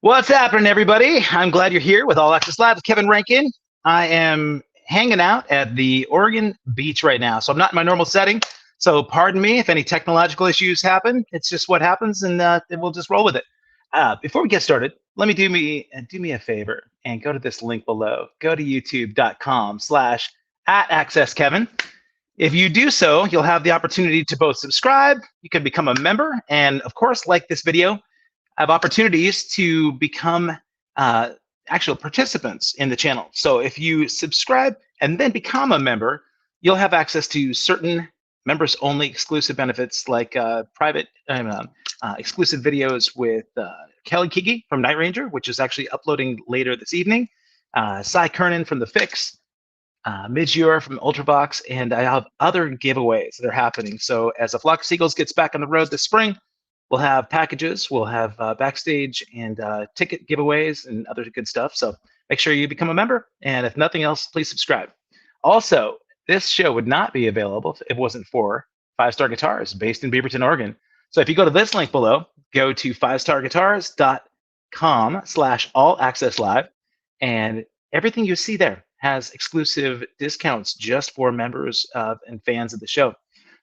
What's happening, everybody? I'm glad you're here with All Access Live with Kevin Rankin. I am hanging out at the Oregon beach right now, so I'm not in my normal setting. So pardon me if any technological issues happen. It's just what happens, and we'll just roll with it. Before we get started, let me do me a favor and go to this link below. Go to youtube.com/@accesskevin. If you do so, you'll have the opportunity to both subscribe, you can become a member, and of course, like this video, have opportunities to become actual participants in the channel. So if you subscribe and then become a member, you'll have access to certain members-only exclusive benefits like private exclusive videos with Kelly Kigi from Night Ranger, which is actually uploading later this evening, Cy Kernan from The Fix, Midjure from Ultravox, and I have other giveaways that are happening. So as A Flock of Seagulls gets back on the road this spring, we'll have packages, we'll have backstage and ticket giveaways and other good stuff. So make sure you become a member. And if nothing else, please subscribe. Also, this show would not be available if it wasn't for 5-Star Guitars based in Beaverton, Oregon. So if you go to this link below, go to 5starguitars.com/allaccesslive, and everything you see there has exclusive discounts just for members of and fans of the show.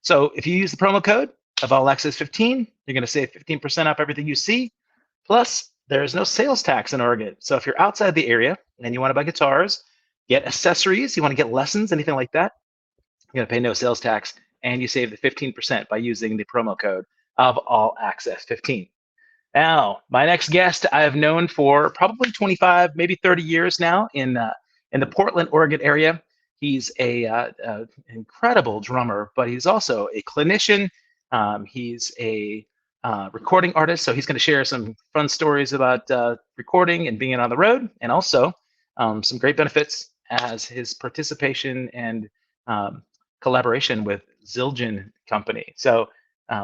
So if you use the promo code of All Access 15, you're going to save 15% off everything you see. Plus, there's no sales tax in Oregon. So if you're outside the area and you want to buy guitars, get accessories, you want to get lessons, anything like that, you're going to pay no sales tax, and you save the 15% by using the promo code of All Access 15. Now, my next guest I have known for probably 25, maybe 30 years now in the Portland, Oregon area. He's a incredible drummer, but he's also a clinician. He's a recording artist, so he's going to share some fun stories about recording and being on the road, and also some great benefits as his participation and collaboration with Zildjian Company. So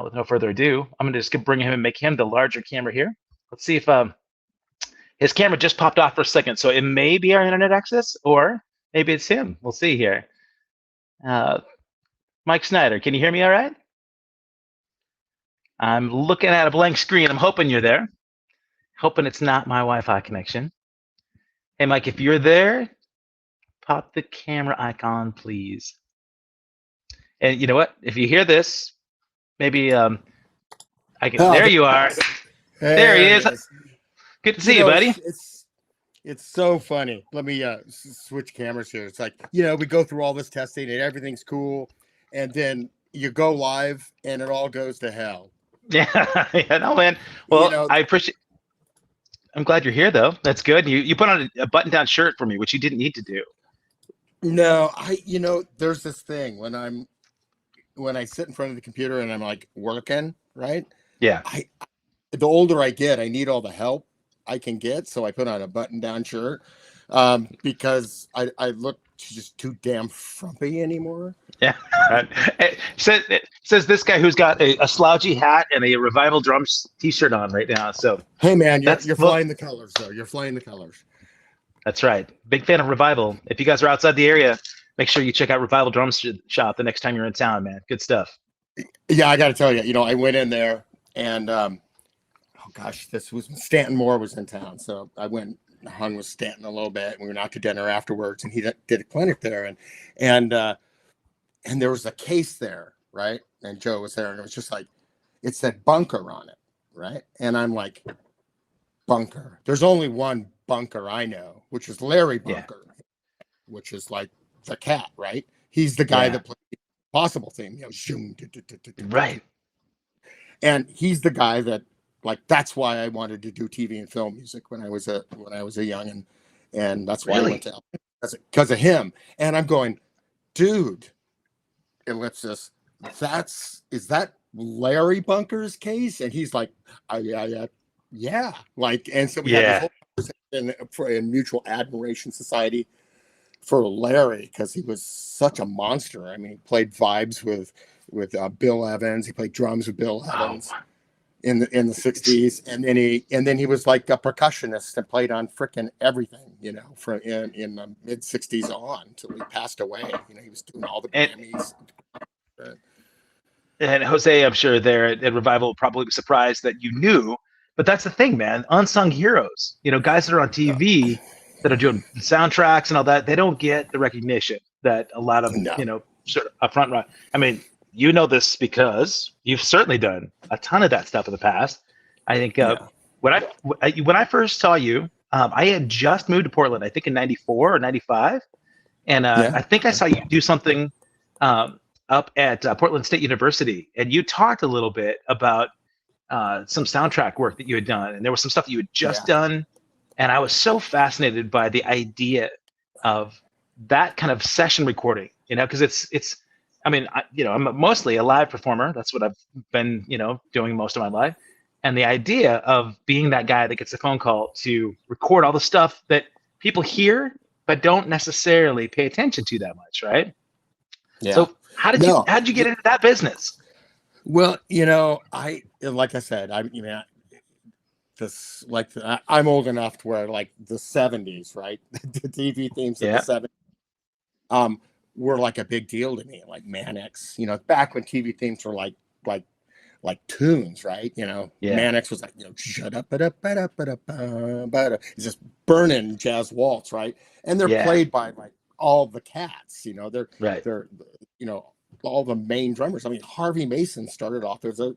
with no further ado, I'm going to just bring him and make him the larger camera here. Let's see if his camera just popped off for a second, so it may be our internet access, or maybe it's him. We'll see here. Mike Snyder, can you hear me all right? I'm looking at a blank screen. I'm hoping you're there. Hoping it's not my Wi-Fi connection. Hey, Mike, if you're there, pop the camera icon, please. And you know what? If you hear this, maybe I can. Oh, there you are. There he is. Good to see you, buddy. It's so funny. Let me switch cameras here. It's like, we go through all this testing and everything's cool, and then you go live and it all goes to hell. Yeah, yeah, no, man. Well, I appreciate. I'm glad you're here, though. That's good. You put on a button-down shirt for me, which you didn't need to do. No, there's this thing when I sit in front of the computer and I'm like working, right? Yeah. The older I get, I need all the help I can get, so I put on a button-down shirt because I look just too damn frumpy anymore. Yeah. It says this guy who's got a slouchy hat and a Revival Drums t-shirt on right now. So hey, man, you're flying the colors, though. You're flying the colors. That's right. Big fan of Revival. If you guys are outside the area, make sure you check out Revival Drums Shop the next time you're in town, man. Good stuff. Yeah, I got to tell you, I went in there and oh gosh, this was Stanton Moore was in town, so I went and hung with Stanton a little bit. And we went out to dinner afterwards, and he did a clinic there, and there was a case there, right? And Joe was there, and it was just like it said Bunker on it, right? And I'm like, Bunker. There's only one Bunker I know, which is Larry Bunker, which is like the cat, right? He's the guy that played the Possible theme, right? And he's the guy that, like, that's why I wanted to do TV and film music when I was a youngin', and that's why I went to because of him. And I'm going, dude, ellipsis. Is that Larry Bunker's case? And he's like, yeah. Like, and so we had this whole conversation for a mutual admiration society for Larry because he was such a monster. I mean, he played vibes with Bill Evans. He played drums with Bill Evans. In the 60s, and then he was like a percussionist and played on frickin' everything, from in the mid 60s on until he passed away. He was doing all the Grammys. And Jose, I'm sure there at Revival probably was surprised that you knew but that's the thing, man. Unsung heroes, guys that are on TV that are doing soundtracks and all that, they don't get the recognition that a lot of, No. sort of a front run. I mean, you know this because you've certainly done a ton of that stuff in the past. I think when I first saw you, I had just moved to Portland, I think in 94 or 95. And I think I saw you do something up at Portland State University. And you talked a little bit about some soundtrack work that you had done. And there was some stuff that you had just done. And I was so fascinated by the idea of that kind of session recording, because it's, I mean, I'm mostly a live performer. That's what I've been, doing most of my life. And the idea of being that guy that gets a phone call to record all the stuff that people hear, but don't necessarily pay attention to that much, right? Yeah. So how did you get into that business? Well, like I said, I'm old enough to where like the 70s, right? The TV themes of the 70s were like a big deal to me, like Mannix, back when TV themes were like tunes, right? Mannix was like, shut up, it's just burning jazz waltz, right? And they're played by like all the cats, they're all the main drummers. I mean, Harvey Mason started off as a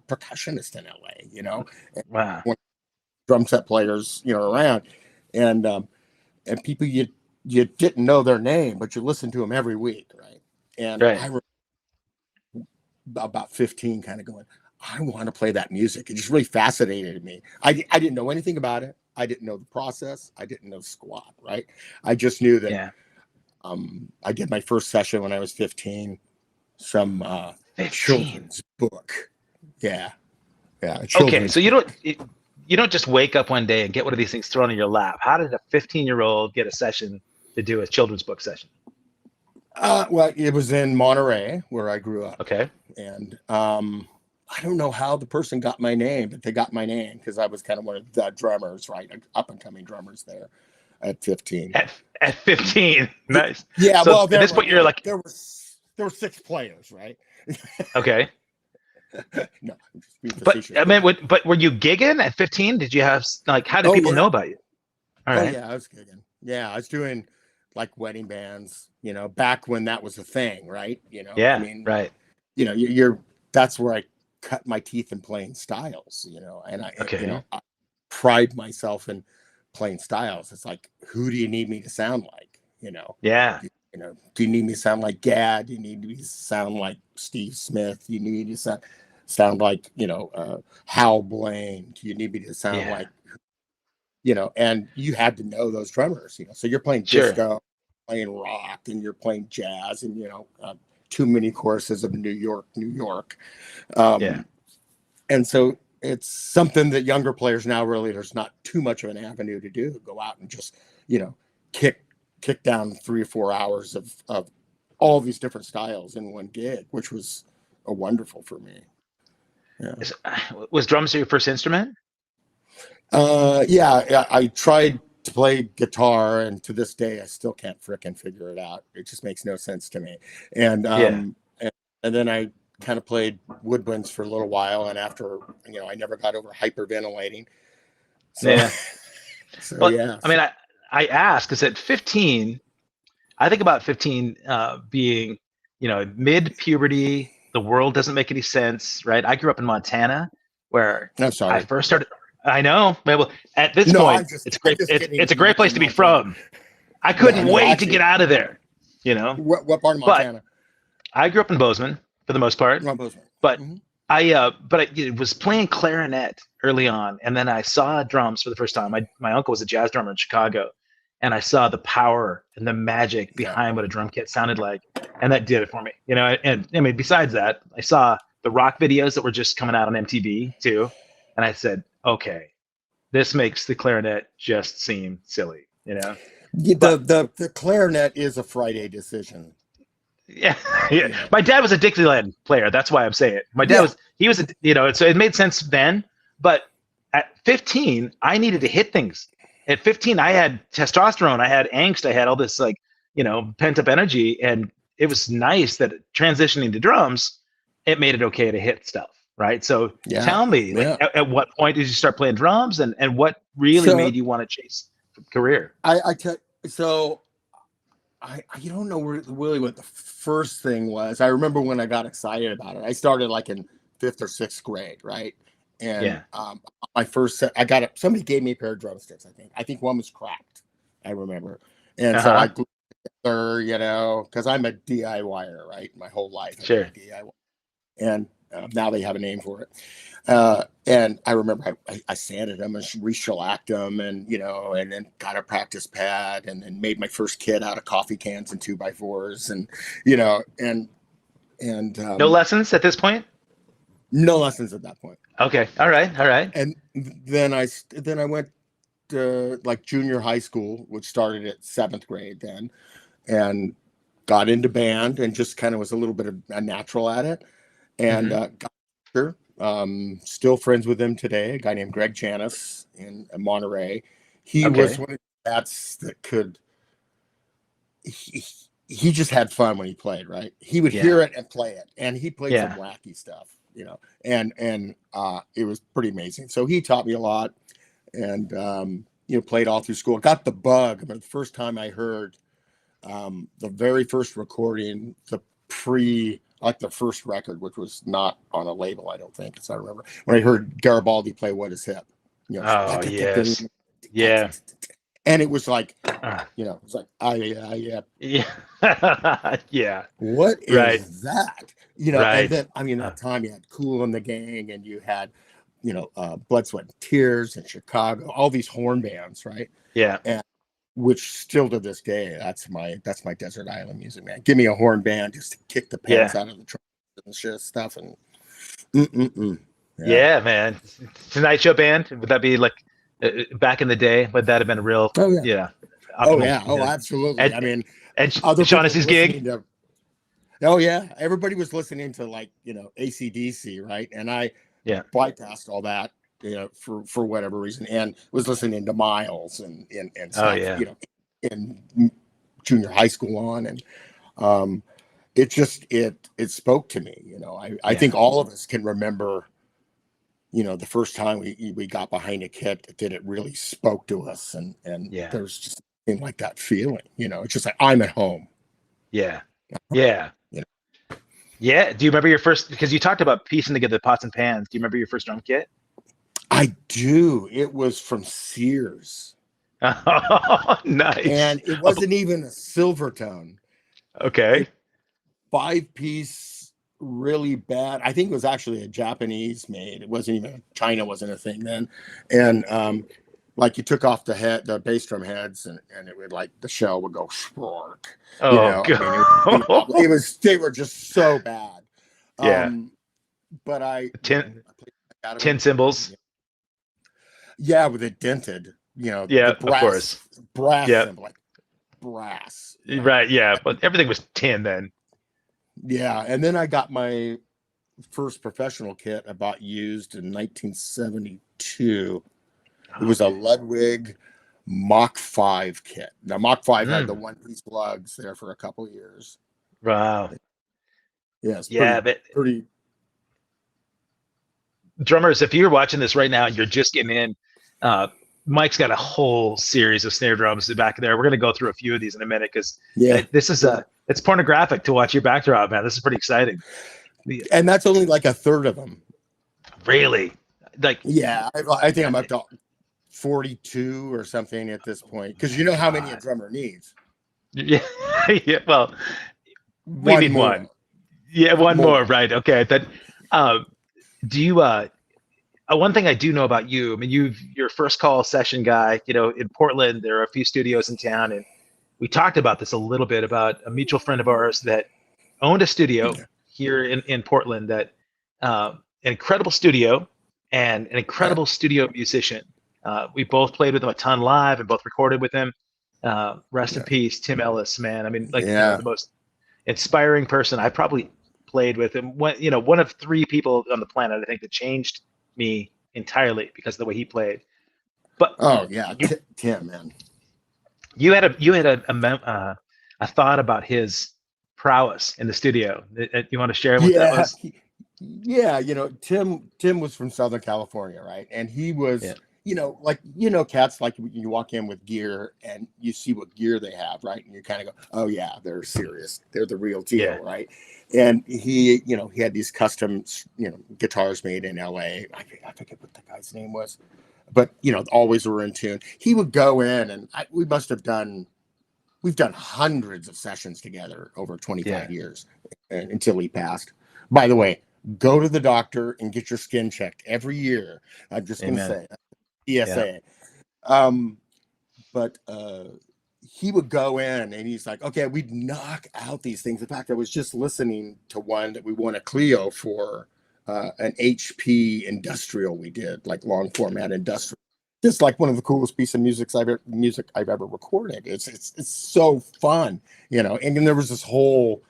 percussionist in LA, wow. When drum set players, around, and people you didn't know their name, but you listened to them every week, right? And I remember about 15 kind of going, I want to play that music. It just really fascinated me. I didn't know anything about it. I didn't know the process. I didn't know squat, right? I just knew that I did my first session when I was 15, some children's book. Yeah. Okay, so you don't just wake up one day and get one of these things thrown in your lap. How did a 15-year-old get a session to do a children's book session? Well, it was in Monterey where I grew up. Okay. And I don't know how the person got my name, but they got my name because I was kind of one of the drummers, right? Up and coming drummers there at 15. At 15, nice. Yeah. So well, at this point you're like there were 6 players, right? Okay. No, but I mean, but were you gigging at 15? Did you have like how did people know about you? All right. Yeah, I was gigging. Yeah, I was doing like wedding bands, back when that was a thing, right? Yeah. I mean, right. That's where I cut my teeth in playing styles, and I pride myself in playing styles. It's like, who do you need me to sound like? Yeah. Do you need me to sound like Gad? Do you need me to sound like Steve Smith? Do you need me to sound like, Hal Blaine? Do you need me to sound like, and you had to know those drummers, so you're playing disco, playing rock, and you're playing jazz, and, too many courses of New York. And so it's something that younger players now really, there's not too much of an avenue to do. Go out and just, kick down 3 or 4 hours of all these different styles in one gig, which was a wonderful for me. Yeah. Was drums your first instrument? Yeah, I tried to play guitar, and to this day I still can't frickin' figure it out. It just makes no sense to me. And and then I kind of played woodwinds for a little while, and after I never got over hyperventilating. So, I mean, I ask because at 15, I think about 15 being mid puberty. The world doesn't make any sense, right? I grew up in Montana, where I first started. I know. Well, at this point, it's great. It's a great place to be from. I couldn't wait to get out of there. What part of Montana? I grew up in Bozeman for the most part. But I was playing clarinet early on, and then I saw drums for the first time. My uncle was a jazz drummer in Chicago, and I saw the power and the magic behind what a drum kit sounded like, and that did it for me. And I mean, besides that, I saw the rock videos that were just coming out on MTV too, and I said, okay, this makes the clarinet just seem silly, The clarinet is a Friday decision. Yeah. My dad was a Dixieland player. That's why I'm saying it. My dad was so it made sense then. But at 15, I needed to hit things. At 15, I had testosterone. I had angst. I had all this pent up energy. And it was nice that transitioning to drums, it made it okay to hit stuff. right? So Yeah. tell me, like, Yeah. at what point did you start playing drums, and what really So made you want to chase a career? I tell so I don't know really what the first thing was. I remember when I got excited about it. I started like in fifth or sixth grade, right? And Yeah. my first set, somebody gave me a pair of drumsticks. I think one was cracked. I remember, and so I Uh-huh. glued it together, because I'm a DIYer, right? My whole life I've been Sure. a DIY, and now they have a name for it. And I remember I sanded them and re-shellacked them, and then got a practice pad, and then made my first kit out of coffee cans and 2x4s, and you know, and No lessons at this point? no lessons at that point. Okay. All right. All right. And then I went to like junior high school, which started at seventh grade then, and got into band and just kind of was a little bit of a natural at it, and Hmm. got here. Still friends with him today. A guy named Greg Janis in Monterey. He was Okay. one of the cats that could. He, he just had fun when he played. Right, he would Yeah. hear it and play it, and he played some Yeah. wacky stuff. And it was pretty amazing. So he taught me a lot, and played all through school. Got the bug. I mean, the first time I heard the very first recording, the first record, which was not on a label, I don't think, as I remember, when I heard Garibaldi play "What Is Hip," Oh, yes. Yeah. and it was like, Uh, it's like, yeah, yeah. Yeah. what Right. is that? And Right. then, I mean, Uh, that time you had Kool and the Gang, and you had, Blood, Sweat, and Tears in Chicago, all these horn bands, right? yeah. And which still to this day, that's my desert island music, man. Give me a horn band just to kick the pants Yeah. out of the trumpet and shit stuff, and mm-mm-mm. Yeah. Yeah, man. Tonight Show Band, would that be like back in the day? Would that have been a real, Oh yeah. yeah, Oh optimal? yeah. Oh, absolutely. And I mean, and other people were Shaughnessy's gig? listening to. Oh yeah, everybody was listening to, like, AC/DC, right? And I Yeah. bypassed all that, for whatever reason, and was listening to Miles and Oh stuff, yeah. in junior high school on, and um, it spoke to me. I Yeah. think all of us can remember, the first time we got behind a kit that it really spoke to us, and Yeah. there's just something like that feeling. It's just like I'm at home. Yeah. Yeah. You Yeah. Do you remember your first, because you talked about piecing together the pots and pans. Do you remember your first drum kit? I do. It was from Sears, Oh, nice. and it Oh, wasn't even a Silvertone. okay. It 5-piece, really bad. I think it was actually a Japanese made. It wasn't even, China wasn't a thing then. And like, you took off the bass drum heads, and it would, like, the shell would go shork. Oh, I mean, God. they were just so bad. Yeah. But Tin, I played out of tin them. cymbals. Yeah, with it dented, the Yeah, of course. brass Yeah. symbol, like brass. Right. Yeah. But everything was tin then. Yeah, and then I got my first professional kit I bought used in 1972. It was a Okay. Ludwig Mach 5 kit. Now, Mach 5 had the Mm, one-piece lugs there for a couple of years. wow. Yeah, it's Yeah, pretty, but pretty. drummers, if you're watching this right now and you're just getting in, uh, Mike's got a whole series of snare drums back there. We're going to go through a few of these in a minute because Yeah, this is it's pornographic to watch your backdrop, man. This is pretty exciting. The- and that's only like a third of them. Really, like, Yeah, I think I'm up to 42 or something at this point, because you know how many a God. drummer needs. Yeah, yeah. Well, we One need more. one. Yeah, one more, More. right? Okay. That. Uh, do you? One thing I do know about you, I mean, you're a first call session guy. In Portland, there are a few studios in town, and we talked about this a little bit about a mutual friend of ours that owned a studio here in Portland. That an incredible studio and an Yeah, incredible studio musician. We both played with him a ton live and both recorded with him. Rest in yeah, peace, Tim Ellis, man. I mean, like, yeah. the most inspiring person I probably played with him. One of three people on the planet I think that changed me entirely because of the way he played. But Oh yeah, you Tim, man. a thought about his prowess in the studio. You want to share what that Yeah, was? Yeah, Tim was from Southern California, right? And he Yeah. was, like, cats, like you walk in with gear and you see what gear they have, right? And you kind of go, oh yeah, they're serious. They're the real deal, Yeah. right? And he had these custom, guitars made in LA. I forget what the guy's name was, but always were in tune. He would go in and we've done hundreds of sessions together over 25 Yeah. years until he passed. By the way, go to the doctor and get your skin checked every year. I'm just going to Amen. say Yeah. PSA. But he would go in and he's like, okay, we'd knock out these things. In fact, I was just listening to one that we won a Clio for, an HP industrial we did, like long format industrial. Just like one of the coolest pieces of music I've ever recorded. It's so fun, And then there was this whole,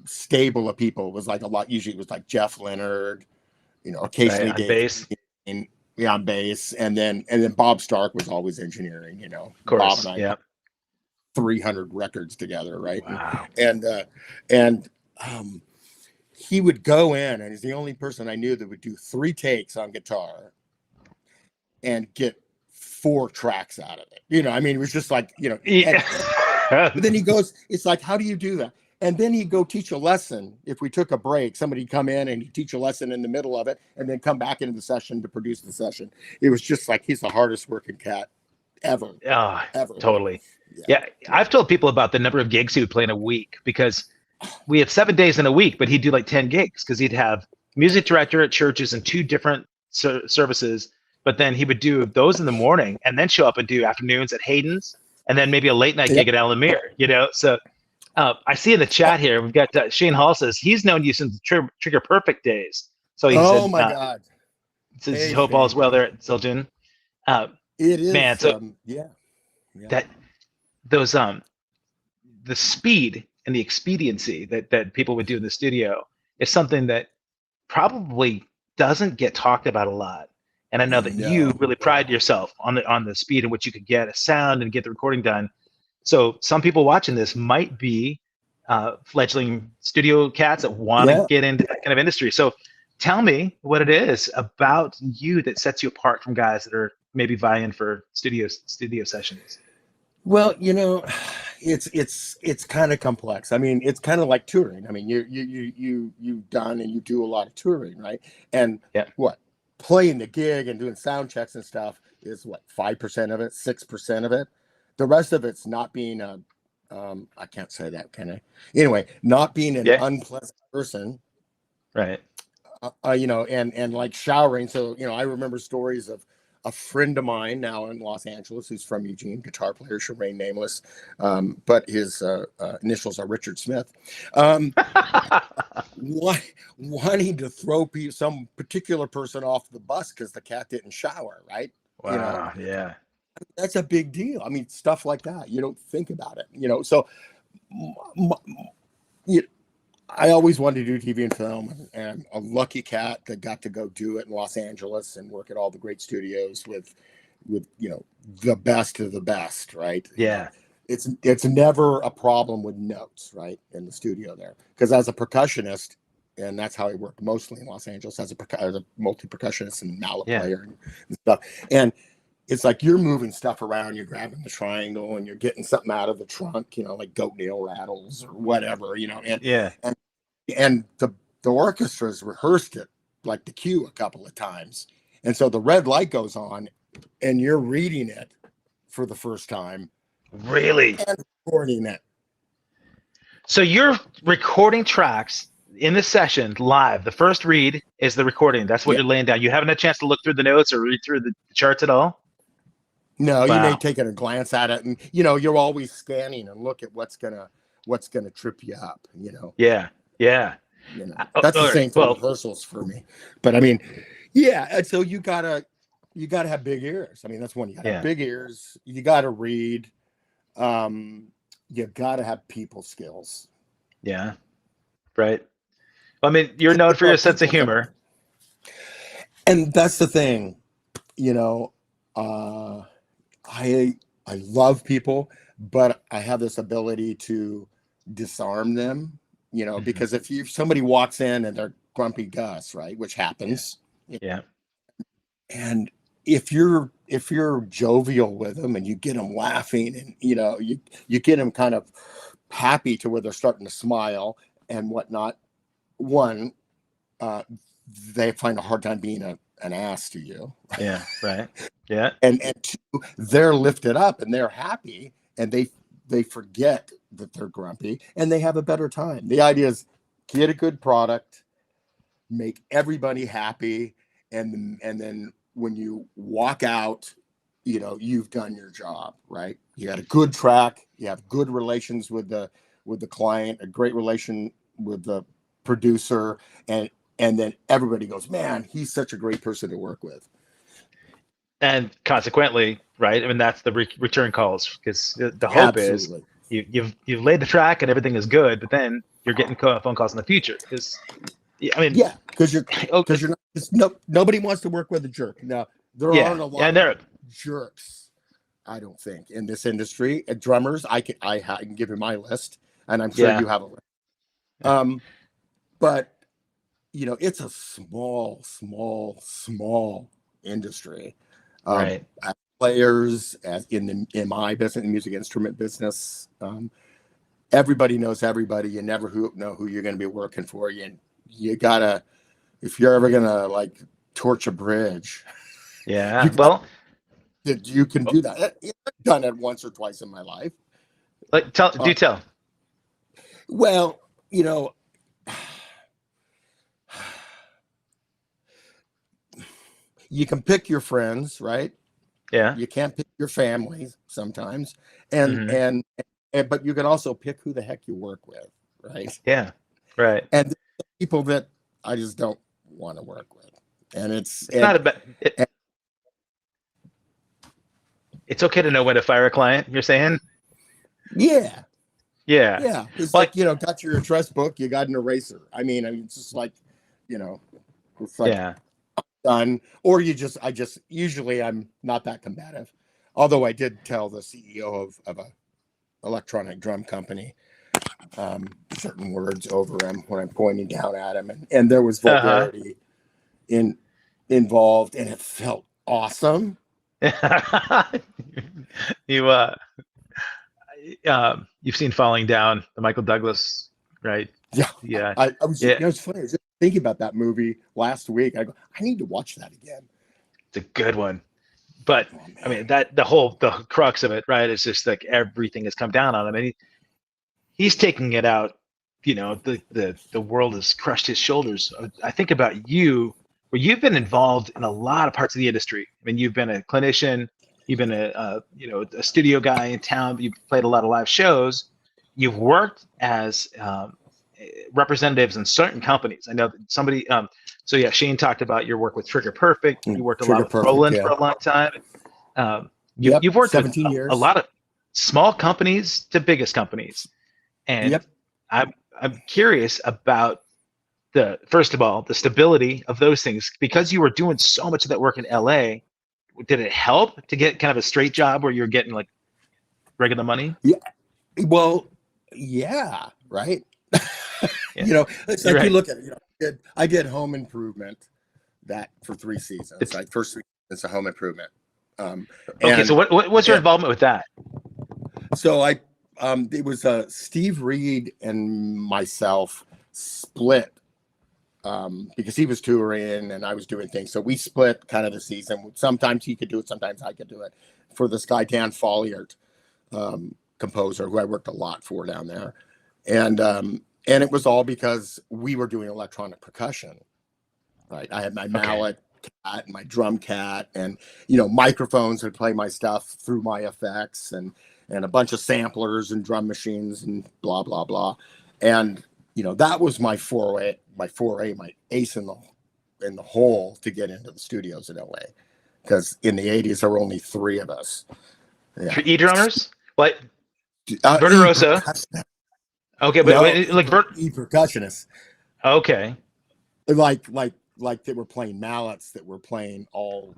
stable of people. It was like a lot. Usually, it was like Jeff Leonard, Right. occasionally On Dave, bass. and yeah, on bass, and then Bob Stark was always engineering. Of Bob course. and I Yeah. 300 records together, right? Wow. And um, he would go in, and he's the only person I knew that would do 3 takes on guitar and get 4 tracks out of it. I mean, it was just like, Yeah. but then he goes, it's like, how do you do that? And then he'd go teach a lesson. If we took a break, somebody'd come in and he'd teach a lesson in the middle of it and then come back into the session to produce the session. It was just like, he's the hardest working cat ever, Oh, ever. totally. Yeah. Yeah. I've told people about the number of gigs he would play in a week because we have 7 days in a week, but he'd do like 10 gigs because he'd have music director at churches and 2 different services. But then he would do those in the morning and then show up and do afternoons at Hayden's and then maybe a late night gig Yep. at Alamere. So I see in the chat here, we've got Shane Hall says he's known you since the Trigger Perfect days. So he Oh said, my God. says Hey, hope all's Shane. well there at Zildjian. Uh, It man, is. so Yeah. Yeah. that those the speed and the expediency that people would do in the studio is something that probably doesn't get talked about a lot. And I know that you No. really pride yourself on the speed in which you could get a sound and get the recording done. So some people watching this might be fledgling studio cats that want to Yeah. get into that kind of industry. So tell me what it is about you that sets you apart from guys that are maybe vying for studio sessions. Well, it's kind of complex. I mean, it's kind of like touring. I mean, you've done and you do a lot of touring, right? And Yeah. what playing the gig and doing sound checks and stuff is what 5% of it, 6% of it. The rest of it's not being a I can't say that, can I? Anyway, not being an Yeah. unpleasant person, Right. and like showering. So, I remember stories of a friend of mine now in Los Angeles who's from Eugene, guitar player, shall remain nameless, but his initials are Richard Smith. Wanting to throw some particular person off the bus because the cat didn't shower, right? Wow. Yeah. That's a big deal. I mean, stuff like that. You don't think about it, So I always wanted to do TV and film, and a lucky cat that got to go do it in Los Angeles and work at all the great studios with the best of the best, right? Yeah. It's never a problem with notes, right, in the studio there, because as a percussionist, and that's how I worked mostly in Los Angeles as a multi-percussionist and mallet Yeah. player and stuff, and it's like you're moving stuff around, you're grabbing the triangle and you're getting something out of the trunk, like goat nail rattles or whatever, and Yeah. and the orchestra's rehearsed it like the cue a couple of times, and so the red light goes on and you're reading it for the first time Really? and recording it. So you're recording tracks in the session live. The first read is the recording. That's what Yeah. you're laying down. You haven't had a chance to look through the notes or read through the charts at all? No, you may Wow. take a glance at it, and you're always scanning and look at what's gonna trip you up. Yeah. Yeah. That's the All right. same for Well, rehearsals for me. But I mean, yeah, and so you gotta have big ears. I mean, that's one. You gotta have big ears. You gotta read. You gotta have people skills. yeah. Right. Well, I mean, you're known for your sense of humor. And that's the thing, I love people, but I have this ability to disarm them you know, because if somebody walks in and they're grumpy Gus, right, which happens, Yeah. and if you're jovial with them and you get them laughing, and you know, you get them kind of happy to where they're starting to smile and whatnot, one, they find a hard time being an ass to you. Yeah. Right. Yeah. And two, they're lifted up and they're happy, and they forget that they're grumpy and they have a better time. The idea is get a good product, make everybody happy, and then when you walk out, you know, you've done your job, right? You got a good track, you have good relations with the client, a great relation with the producer, and then everybody goes, man, he's such a great person to work with. And consequently, right? I mean, that's the return calls, because the hope Absolutely. is you've laid the track and everything is good, but then you're getting phone calls in the future. Because I mean, yeah, because you're not, nobody wants to work with a jerk. Now there aren't a lot of jerks, I don't think, in this industry. Drummers, I can give you my list, and I'm sure you have a list. But you know, it's a small industry. Right. Players, as in my business, music instrument business, everybody knows everybody. You never know who you're going to be working for. You gotta, if you're ever gonna like torch a bridge, Yeah. you can do that. I've done it once or twice in my life. Like do tell. Well, you know, you can pick your friends, right? Yeah. You can't pick your family sometimes, and but you can also pick who the heck you work with, right? Yeah. Right. And people that I just don't want to work with, and it's not about it's okay to know when to fire a client, you're saying? Yeah. It's like, you know, got your address book, you got an eraser. I mean, it's just like, you know, it's like done. Or usually I'm not that combative. Although I did tell the CEO of a electronic drum company certain words over him when I'm pointing down at him, and there was vulgarity involved, and it felt awesome. You've seen Falling Down, the Michael Douglas, right? Yeah. I was it was funny. I was just thinking about that movie last week. I go, I need to watch that again. It's a good one. But I mean, the crux of it, right, is just like everything has come down on him, and he's taking it out. You know, the world has crushed his shoulders. I think about you, where you've been involved in a lot of parts of the industry. I mean, you've been a clinician, you've been a studio guy in town. You've played a lot of live shows. You've worked as representatives in certain companies. I know that somebody. So yeah, Shane talked about your work with Trigger Perfect. You worked a lot with Roland for a long time. You've worked 17 with years. A lot of small companies to biggest companies, and I'm curious about first of all, the stability of those things, because you were doing so much of that work in LA. Did it help to get kind of a straight job where you're getting like regular money? Yeah. Well, yeah, right. Yeah. You know, it's like right. You look at it. You know, I did Home Improvement that for 3 seasons. First 3 seasons of Home Improvement. Okay, so what's your involvement with that? So it was Steve Reed and myself split because he was touring and I was doing things. So we split kind of the season. Sometimes he could do it, sometimes I could do it. For this guy Dan Folliert, composer who I worked a lot for down there, and it was all because we were doing electronic percussion. Right, I had my mallet cat and my drum cat, and you know, microphones would play my stuff through my effects, and a bunch of samplers and drum machines and blah blah blah, and you know, that was my foray, my ace in the hole to get into the studios in LA, because in the 80s there were only 3 of us. Yeah. E-drummers? What? Verderosa. Okay, but like percussionists. Okay. Like they were playing mallets that were playing all.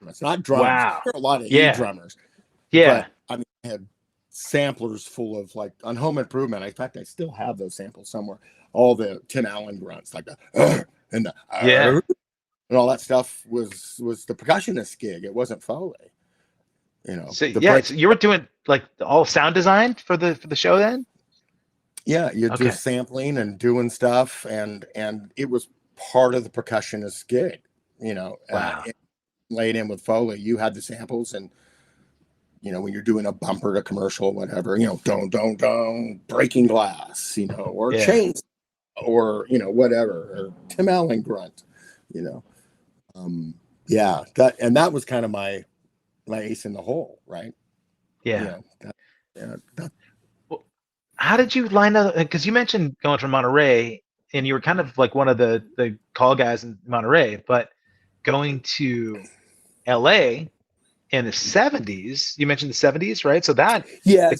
It's not drums. Wow. There are a lot of E-drummers. Yeah. But I mean, I had samplers full of like on Home Improvement. In fact, I still have those samples somewhere. All the Tim Allen grunts, like the and the Yeah. and all that stuff was the percussionist gig. It wasn't Foley. You know, So the yeah, break. so you were doing like all sound design for the show then? Yeah, you're Okay. just sampling and doing stuff, and it was part of the percussionist gig. You know, Wow. laid in with Foley, you had the samples, and you know when you're doing a bumper to commercial, whatever, you know, don't breaking glass, you know, or Yeah. chains, or you know whatever, or Tim Allen grunt, you know, yeah, that was kind of my ace in the hole, right? You Yeah. know, that Well, how did you line up? Because you mentioned going from Monterey, and you were kind of like one of the call guys in Monterey, but going to LA in the 70s, you mentioned the 70s, right? So that, yeah, like,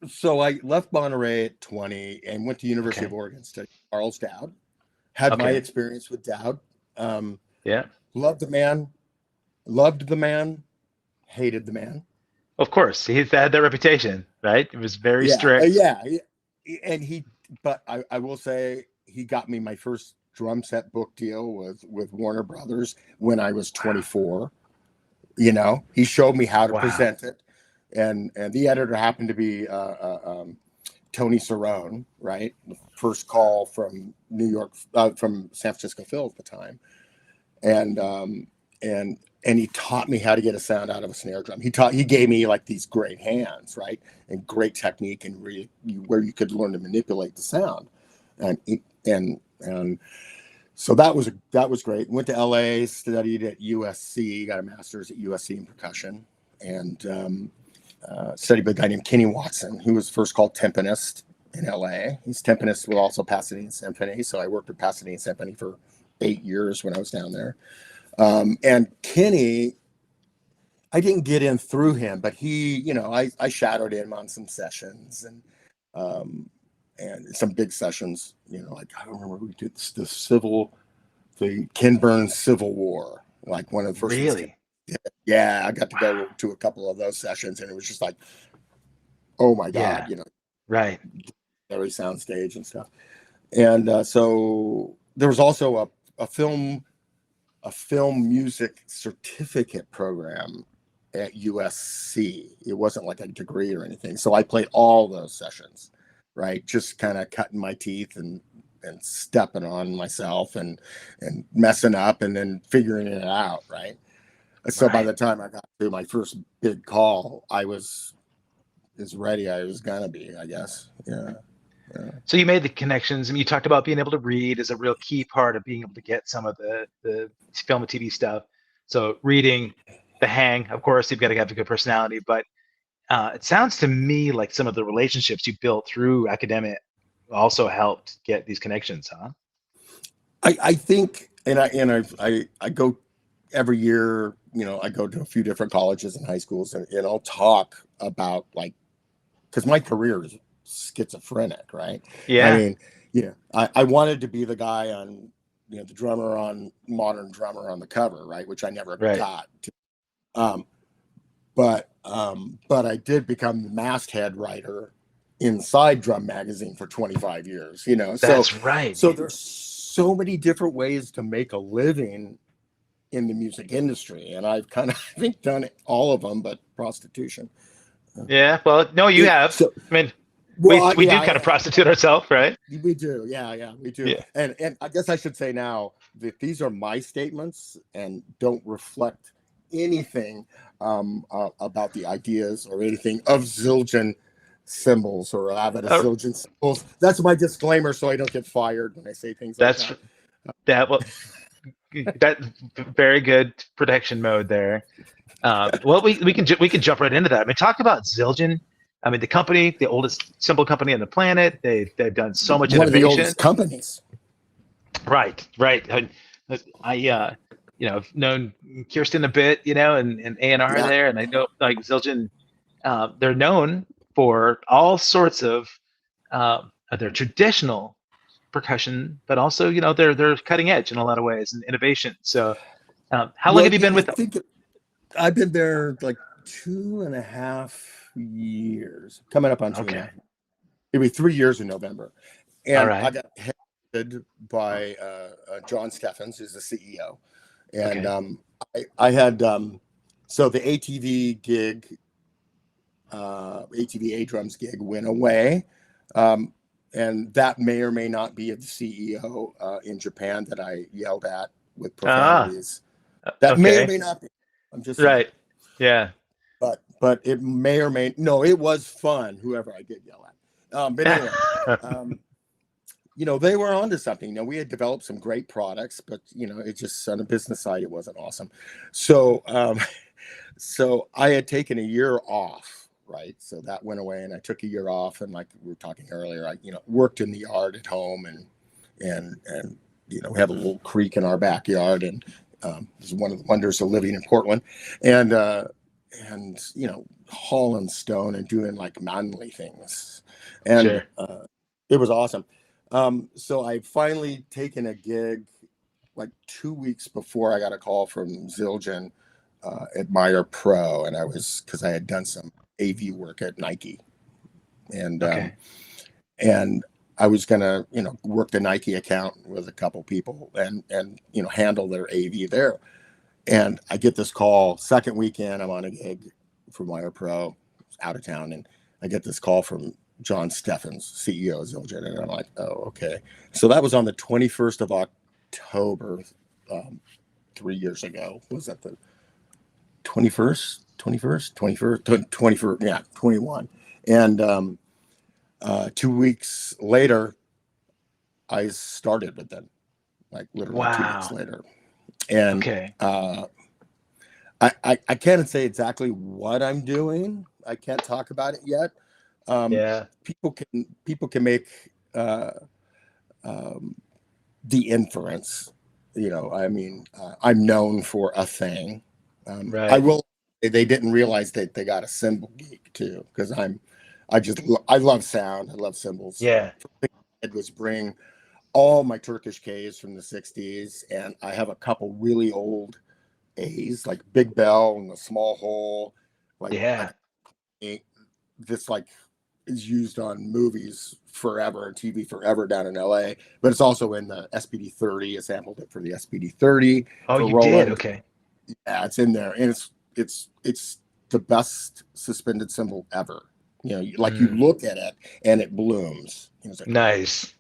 so I left Monterey at 20 and went to University okay, of Oregon, studied Charles Dowd, had my okay, experience with Dowd, yeah, loved the man, loved the man, hated the man. of course, he's had that reputation, right? It was very Yeah, strict. and but I will say he got me my first drum set book deal with Warner Brothers when I was Wow, 24. You know, he showed me how to wow, present it, and the editor happened to be Tony Cerrone, right? The first call from New York, from San Francisco Phil at the time, and he taught me how to get a sound out of a snare drum. He gave me like these great hands, right, and great technique, and where you could learn to manipulate the sound, and and so that was great. Went to LA, studied at USC, got a master's at USC in percussion, and studied with a guy named Kenny Watson, who was first called timpanist in LA. He's timpanist with also Pasadena Symphony, so I worked with Pasadena Symphony for 8 years when I was down there. And Kenny, I didn't get in through him, but he, you know, I shadowed him on some sessions and some big sessions, you know, like I don't remember, we did the Ken Burns Civil War, like one of the first ones. really? Yeah, I got to Wow, go to a couple of those sessions, and it was just like, oh my God, yeah, you know, right, every sound stage and stuff. And so there was also a film music certificate program at USC. It wasn't like a degree or anything. So I played all those sessions, right? Just kind of cutting my teeth and stepping on myself and messing up and then figuring it out, right? So by right. the time I got to my first big call, I was as ready I was gonna be, I guess. Yeah. Yeah. So you made the connections, and you talked about being able to read is a real key part of being able to get some of the film and TV stuff. So reading, the hang, of course, you've got to have a good personality, but it sounds to me like some of the relationships you built through academic also helped get these connections, huh? I think, and I go every year, you know, I go to a few different colleges and high schools, and I'll talk about like, because my career is schizophrenic, right? I Yeah, mean, yeah, I wanted to be the guy on, you know, the drummer on Modern Drummer on the cover, right? Which I never right. got to. Um, but I did become the masthead writer inside Drum Magazine for 25 years, you know. That's right. So there's so many different ways to make a living in the music industry, and I've kind of I think done all of them, but prostitution. Yeah. Well, no, you have. So I mean, well, we yeah, do kind of prostitute ourselves, right? we do, yeah, we do, Yeah. and I guess I should say now that these are my statements and don't reflect anything about the ideas or anything of Zildjian symbols or Abbott Uh, Zildjian symbols. That's my disclaimer, so I don't get fired when I say things like that's that. that. Well, that very good protection mode there. Well, we can jump right into that. I mean, talk about Zildjian. I mean, the company, the oldest cymbal company on the planet. They've done so much One of the innovation. oldest companies. Right, right. You know, I've known Kirsten a bit, you know, and A&R Yeah, there, and I know like Zildjian, they're known for all sorts of their traditional percussion, but also, you know, they're cutting edge in a lot of ways and innovation. So, how long well, have you yeah, been I with them? think I've been there like 2.5 years, coming up on two and a Okay. half. It'll be 3 years in November. All And I right. got headed by John Steffens, who's the CEO. And Okay. I had, so the ATV gig, ATV A drums gig went away. And that may or may not be of the CEO in Japan that I yelled at with Ah. profanities. That may or Okay. may not be. I'm just saying. Right. Yeah. But it may or may no. It was fun. Whoever I did yell at. But anyway, they were onto something. We had developed some great products, but it just on the business side, it wasn't awesome. So, so I had taken a year off, right? So that went away, and I took a year off. And like we were talking earlier, I worked in the yard at home, and we have a little creek in our backyard, and it's one of the wonders of living in Portland, and hauling stone and doing like manly things, and Sure. it was awesome. So I finally taken a gig like 2 weeks before I got a call from Zildjian at Meyer Pro, and because I had done some AV work at Nike, and Okay. and I was gonna work the Nike account with a couple people and handle their AV there. And I get this call, second weekend, I'm on a gig for Meyer Pro, out of town, and I get this call from John Steffens, CEO of Zildjian, and I'm like, oh, okay. So that was on the 21st of October, 3 years ago. Was that the 21st? 21st? Yeah, 21. And 2 weeks later, I started with them, like literally 2 weeks Wow. later. And Okay. I can't say exactly what I'm doing. I can't talk about it yet. Yeah. People can make the inference. I'm known for a thing. I Right. will. They didn't realize that they got a cymbal geek too, because I love sound. I love cymbals. Yeah. It was bring all my Turkish Ks from the 60s, and I have a couple really old A's, like Big Bell and the Small Hole, like Yeah. this like is used on movies forever and TV forever down in LA, but it's also in the SPD 30. I sampled it for the SPD 30 Oh, for you did. Roland. Okay. Yeah, it's in there, and it's the best suspended cymbal ever. Like you Mm. look at it and it blooms. It's like, Nice.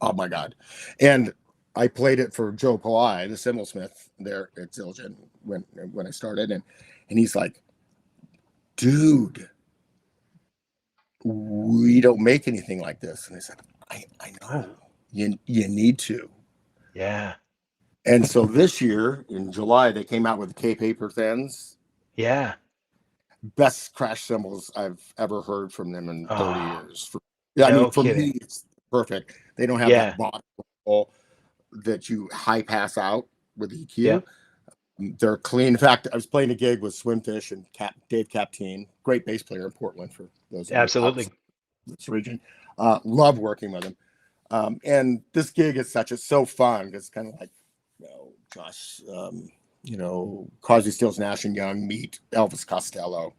oh my God. And I played it for Joe Pillai, the cymbal smith there at Zildjian when I started. And he's like, dude, we don't make anything like this. And I said, I know you need to. Yeah. And so this year in July, they came out with the K paper thins. Yeah. Best crash cymbals I've ever heard from them in 30 Oh, years. no For me, kidding. it's perfect. They don't have Yeah. that bottom roll that you high pass out with EQ. Yep. They're clean. In fact, I was playing a gig with Swimfish and Dave Capteen, great bass player in Portland, for those of you out Absolutely. this region. Love working with him. And this gig is so fun. It's kind of like, gosh, Crosby, Stills, Nash and Young meet Elvis Costello.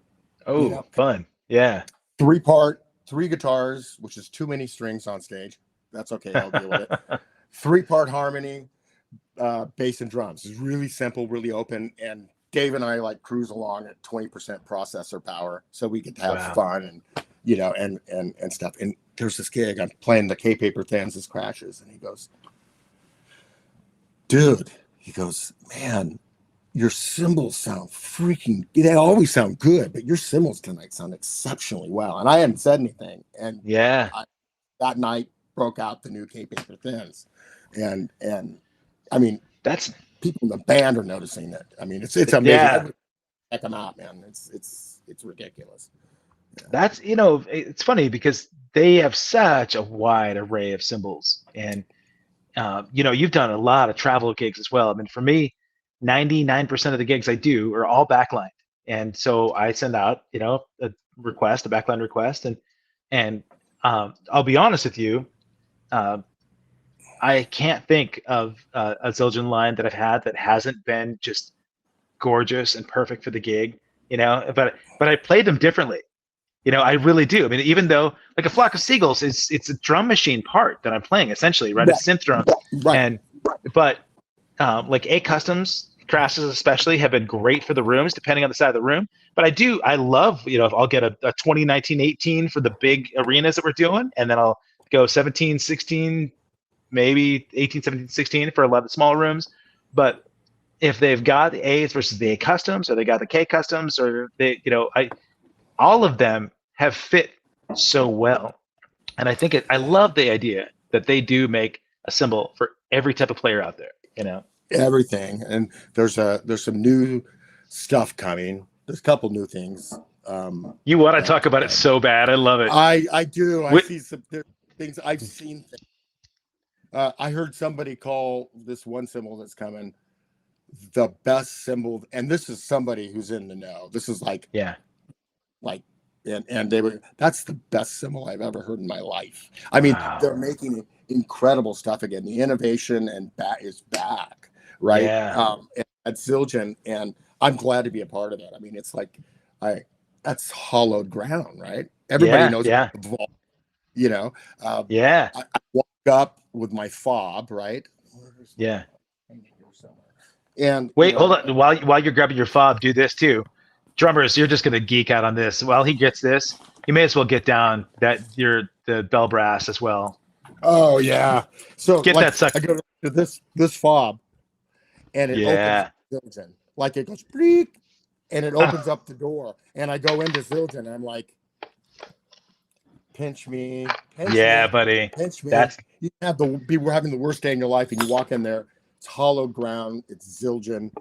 Oh, fun. Yeah. Three guitars, which is too many strings on stage. That's okay. I'll deal with it. 3-part harmony, bass and drums. It's really simple, really open. And Dave and I like cruise along at 20% processor power, so we get to have Wow. fun and stuff. And there's this gig. I'm playing the K paper thins, this crashes, and he goes, dude. He goes, man, your cymbals sound they always sound good, but your cymbals tonight sound exceptionally well. And I hadn't said anything. And Yeah. that night broke out the new K paper thins. And I mean, That's people in the band are noticing it. I mean, it's amazing. yeah. Check them out, man. It's ridiculous. Yeah. That's it's funny because they have such a wide array of symbols, and you've done a lot of travel gigs as well. I mean, for me, 99% of the gigs I do are all backlined, and so I send out a backline request, and I'll be honest with you, I can't think of a Zildjian line that I've had that hasn't been just gorgeous and perfect for the gig. but I played them differently. I really do. I mean, even though like a flock of seagulls is it's a drum machine part that I'm playing essentially, right? A Right. synth drum, Right. and but like A customs crashes especially have been great for the rooms depending on the side of the room. But I love if I'll get a 2019 18 for the big arenas that we're doing, and then I'll go 17 16, maybe 18 17 16 for a lot of the smaller rooms. But if they've got the A's versus the A customs, or they got the K customs, or I all of them have fit so well. And I think I love the idea that they do make a symbol for every type of player out there. Everything. And there's some new stuff coming. There's a couple new things. You want to talk about it so bad. I love it. I do. I see some things. I've seen things. I heard somebody call this one symbol that's coming the best symbol, and this is somebody who's in the know. This is like and they were that's the best symbol I've ever heard in my life. I mean, they're making incredible stuff again. The innovation and is back, right? Yeah. At Zildjian, and I'm glad to be a part of that. I mean, it's like that's hollowed ground, right? Everybody knows yeah. the vault, you know. Yeah. I walk up with my fob, right? Yeah. And wait, hold on. While you're grabbing your fob, do this too. Drummers, you're just gonna geek out on this. While he gets this, you may as well get down the bell brass as well. Oh yeah. So get that sucker. I go to this fob, and it opens Zildjian. Like it goes bleep, and it opens up the door, and I go into Zildjian, and I'm like, pinch me, buddy. Pinch me. We're having the worst day in your life, and you walk in there. It's hollowed ground. It's Zildjian,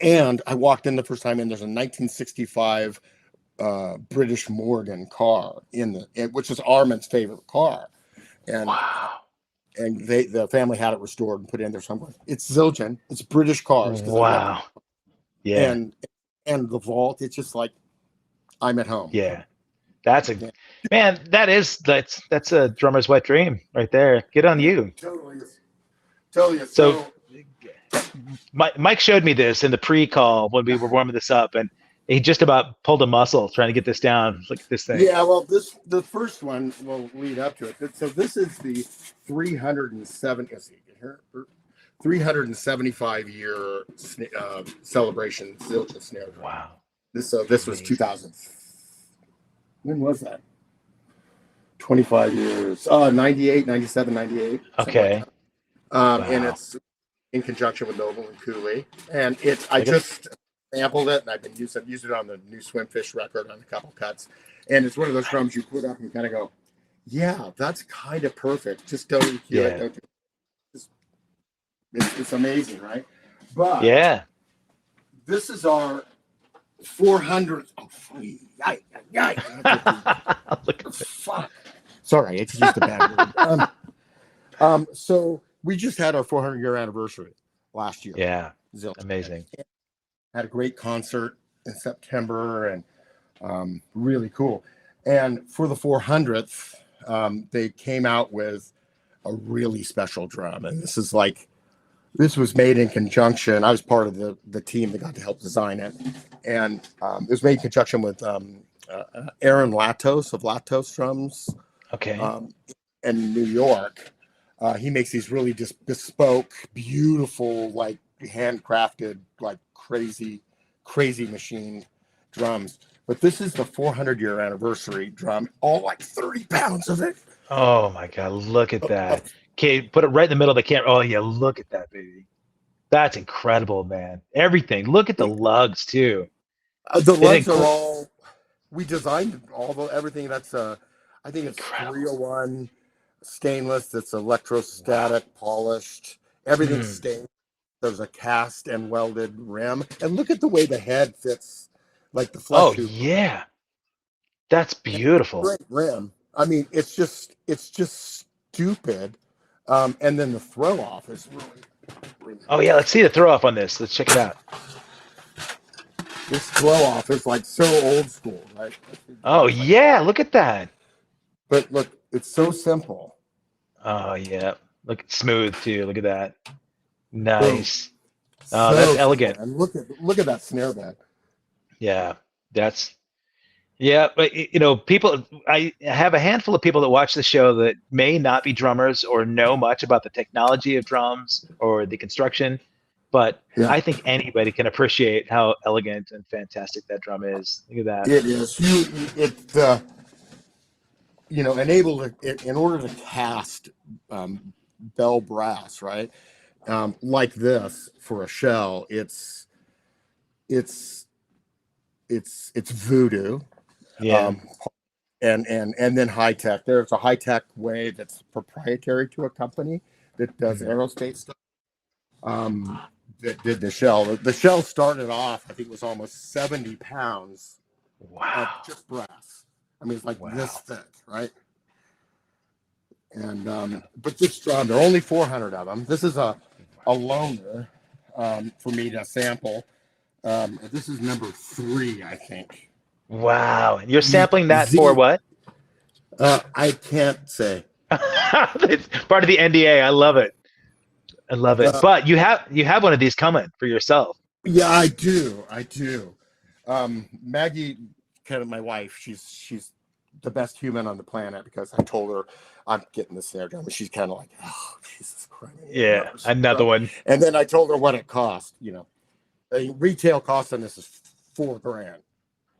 and I walked in the first time, and there's a 1965 British Morgan car which is Armin's favorite car, and the family had it restored and put it in there somewhere. It's Zildjian. It's British cars. Wow. Yeah. And the vault. It's just like I'm at home. Yeah. That's a drummer's wet dream right there. Good on you. Totally. So Mike showed me this in the pre-call when we were warming this up, and he just about pulled a muscle trying to get this down. Look at this thing. Yeah, well, the first one will lead up to it. So this is the 375 year celebration Zildjian snare drum. Wow. This was 2000. When was that? 25 years. 98, 97, 98. Okay. Like wow. And it's in conjunction with Noble and Cooley. And I just sampled it, and I've used it on the new Swimfish record on a couple cuts. And it's one of those drums you put up and you kind of go, yeah, that's kind of perfect. Just don't hear it. Don't it's amazing, right? But this is our 400th. Oh, look at fuck. Sorry, I just used a bad word. So we just had our 400-year anniversary last year. Yeah, Zildjian. Amazing. Had a great concert in September, and really cool. And for the 400th, they came out with a really special drum, and this was made in conjunction. I was part of the team that got to help design it, and it was made in conjunction with Aaron Latos of Latos Drums. Okay. In New York. He makes these really just bespoke, beautiful, like handcrafted, like crazy machined drums. But this is the 400-year anniversary drum, all like 30 pounds of it. Oh my God, look at that. Okay, put it right in the middle of the camera. Oh yeah, look at that, baby. That's incredible, man. Everything. Look at the lugs too. The lugs are all, we designed everything. That's I think it's incredible. 301 stainless. That's electrostatic polished. Everything's stained. There's a cast and welded rim, and look at the way the head fits, like the flesh. Oh yeah, that's beautiful. Great rim. I mean, it's just stupid. And then the throw off is really oh yeah, let's see the throw off on this. Let's check it out. This throw off is like so old school, right? Oh yeah, look at that. But look, it's so simple. Oh yeah, look, it's smooth too. Look at that. Nice. Oh, that's So cool, elegant. man. Look at that snare bed. Yeah, that's yeah. But people. I have a handful of people that watch the show that may not be drummers or know much about the technology of drums or the construction, but Yeah, I think anybody can appreciate how elegant and fantastic that drum is. Look at that. it is. Enable it in order to cast bell brass, right? Like this for a shell, it's it's voodoo, Yeah. um, and then high tech. There's a high tech way that's proprietary to a company that does Mhm. aerospace stuff. That did the shell. The shell started off, I think, it was almost 70 pounds of Wow. just brass. I mean, it's like this Wow. thick, right? And but this drum, there are only 400 of them. This is a loaner for me to sample. This is number 3, I think. Wow. You're Z, sampling that for Z what? I can't say. It's part of the NDA. I love it. I love it. Uh, But you have one of these coming for yourself. yeah, I do. I do. Maggie, kind of my wife, she's the best human on the planet because I told her I'm getting this snare drum, and she's kind of like, oh, Jesus Christ, Yeah, another snare another drum. one. And then I told her what it cost. The retail cost on this is $4,000.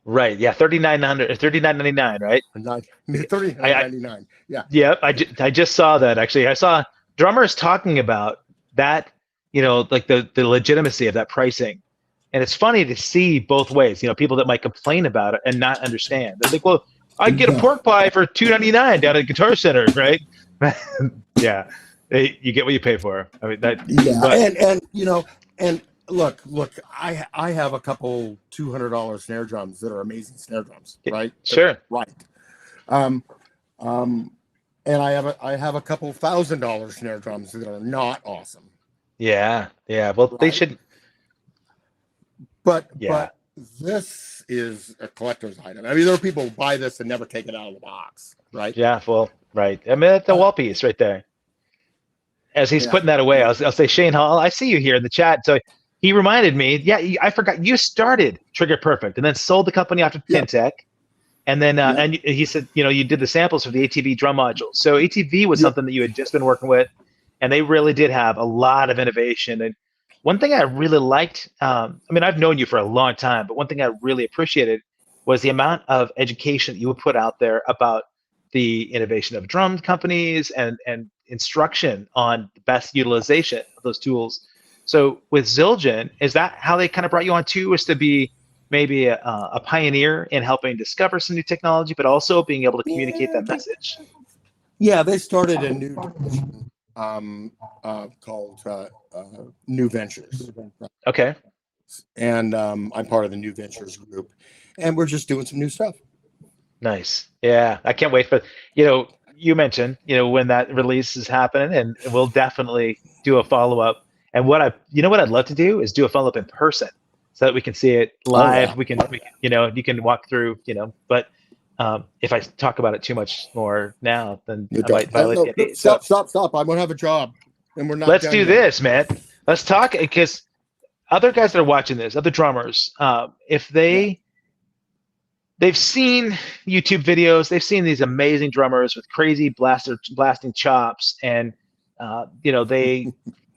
Right. Yeah, 3900 or 39.99, right? Not I 39.99. Yeah. yeah, I just saw that actually. I saw drummers talking about that, like the legitimacy of that pricing. And it's funny to see both ways, people that might complain about it and not understand. They're like, well, I get a No. pork pie for 2.99 down at Guitar Center, right? Yeah. You get what you pay for. I mean that Yeah, but and look, I have a couple $200 snare drums that are amazing snare drums, right? sure. Right. Um, um, and I have a couple $1,000 snare drums that are not awesome, Yeah. Yeah. Well, they right? should yeah. But this is a collector's item. I mean, there are people who buy this and never take it out of the box, right? Yeah, well, right. I mean, that's a Uh, wall piece right there. As he's yeah, putting that away, yeah, I'll say, Shane Hall, I see you here in the chat. So he reminded me, yeah, I forgot you started Trigger Perfect and then sold the company off to yeah, Pintech. And then, yeah, and he said, you did the samples for the ATV drum module. So ATV was yeah. something that you had just been working with, and they really did have a lot of innovation. And one thing I really liked, I mean, I've known you for a long time, but one thing I really appreciated was the amount of education you would put out there about the innovation of drum companies and instruction on the best utilization of those tools. So with Zildjian, is that how they kind of brought you on too, was to be maybe a pioneer in helping discover some new technology, but also being able to communicate Yeah, that message? yeah, they started a new division called New Ventures, Okay. and I'm part of the New Ventures group, and we're just doing some new stuff. Nice. Yeah, I can't wait for, you mentioned, when that release is happening, and we'll definitely do a follow up. And what I'd love to do is do a follow up in person so that we can see it Oh yeah, live. You can walk through, but if I talk about it too much more now, then you I don't. might No, violate no, the no, NDA. So stop! I'm gonna have a job, and we're not let's done do yet. this, man. Let's talk because other guys that are watching this, other drummers, if Yeah, they've seen YouTube videos, they've seen these amazing drummers with crazy blasting chops, and they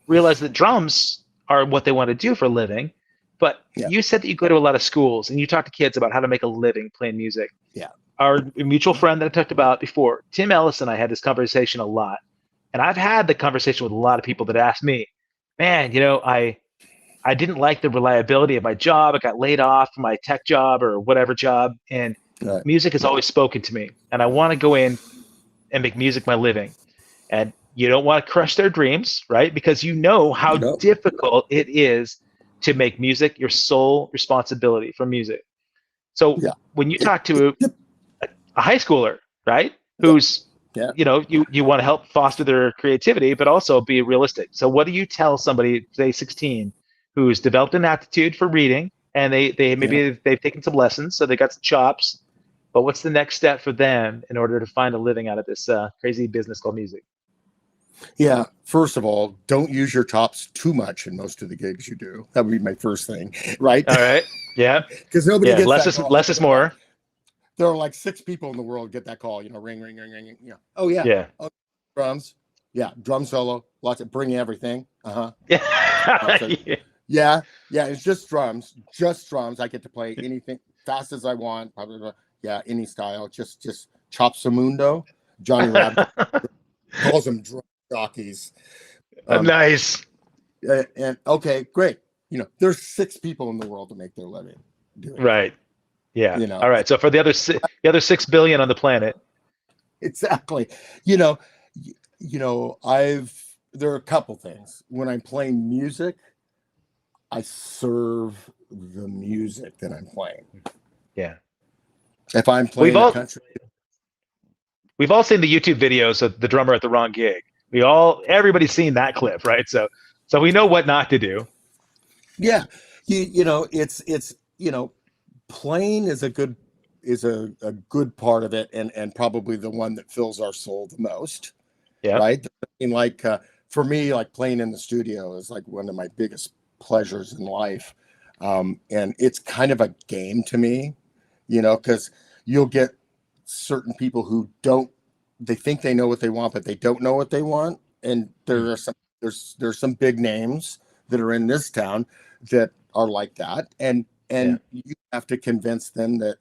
realize that drums are what they want to do for a living. But yeah, you said that you go to a lot of schools and you talk to kids about how to make a living playing music. yeah, Our mutual friend that I talked about before, Tim Ellis, and I had this conversation a lot, and I've had the conversation with a lot of people that ask me, man, I didn't like the reliability of my job. I got laid off from my tech job or whatever job, and right. music has always spoken to me. And I want to go in and make music my living. And you don't want to crush their dreams, right? Because you know how No, difficult it is to make music your sole responsibility for music. So yeah, when you it, talk to a high schooler, right, yeah, who's yeah, you want to help foster their creativity, but also be realistic. So what do you tell somebody, say 16, who's developed an aptitude for reading, and they yeah. maybe they've taken some lessons, so they got some chops, but what's the next step for them in order to find a living out of this crazy business called music? Yeah. First of all, don't use your tops too much in most of the gigs you do. That would be my first thing, right? All right. Yeah. Because nobody Yeah. gets that call. Less is more. There are like 6 people in the world get that call. Ring, ring, ring, ring. Oh yeah. Yeah. Oh, drums. Yeah, drum solo. Lots of bring everything. Yeah. So, yeah. It's just drums. Just drums. I get to play anything fast as I want. Blah, blah, blah. Yeah, any style. Just Chopsamundo. Johnny Rab calls them drum jockeys. Nice. And okay, great. There's 6 people in the world to make their living doing Right. Yeah. it. All right. So for the other 6 billion on the planet. Exactly. You know, there are a couple things. When I'm playing music, I serve the music that I'm playing. Yeah. If I'm playing a country, we've all seen the YouTube videos of the drummer at the wrong gig. Everybody's seen that clip, right? So we know what not to do. Yeah. It's playing is a good part of it, and probably the one that fills our soul the most. Yeah. Right. Like for me, like playing in the studio is like one of my biggest pleasures in life. And it's kind of a game to me, because you'll get certain people who they think they know what they want, but they don't know what they want. And there's some big names that are in this town that are like that. And you have to convince them that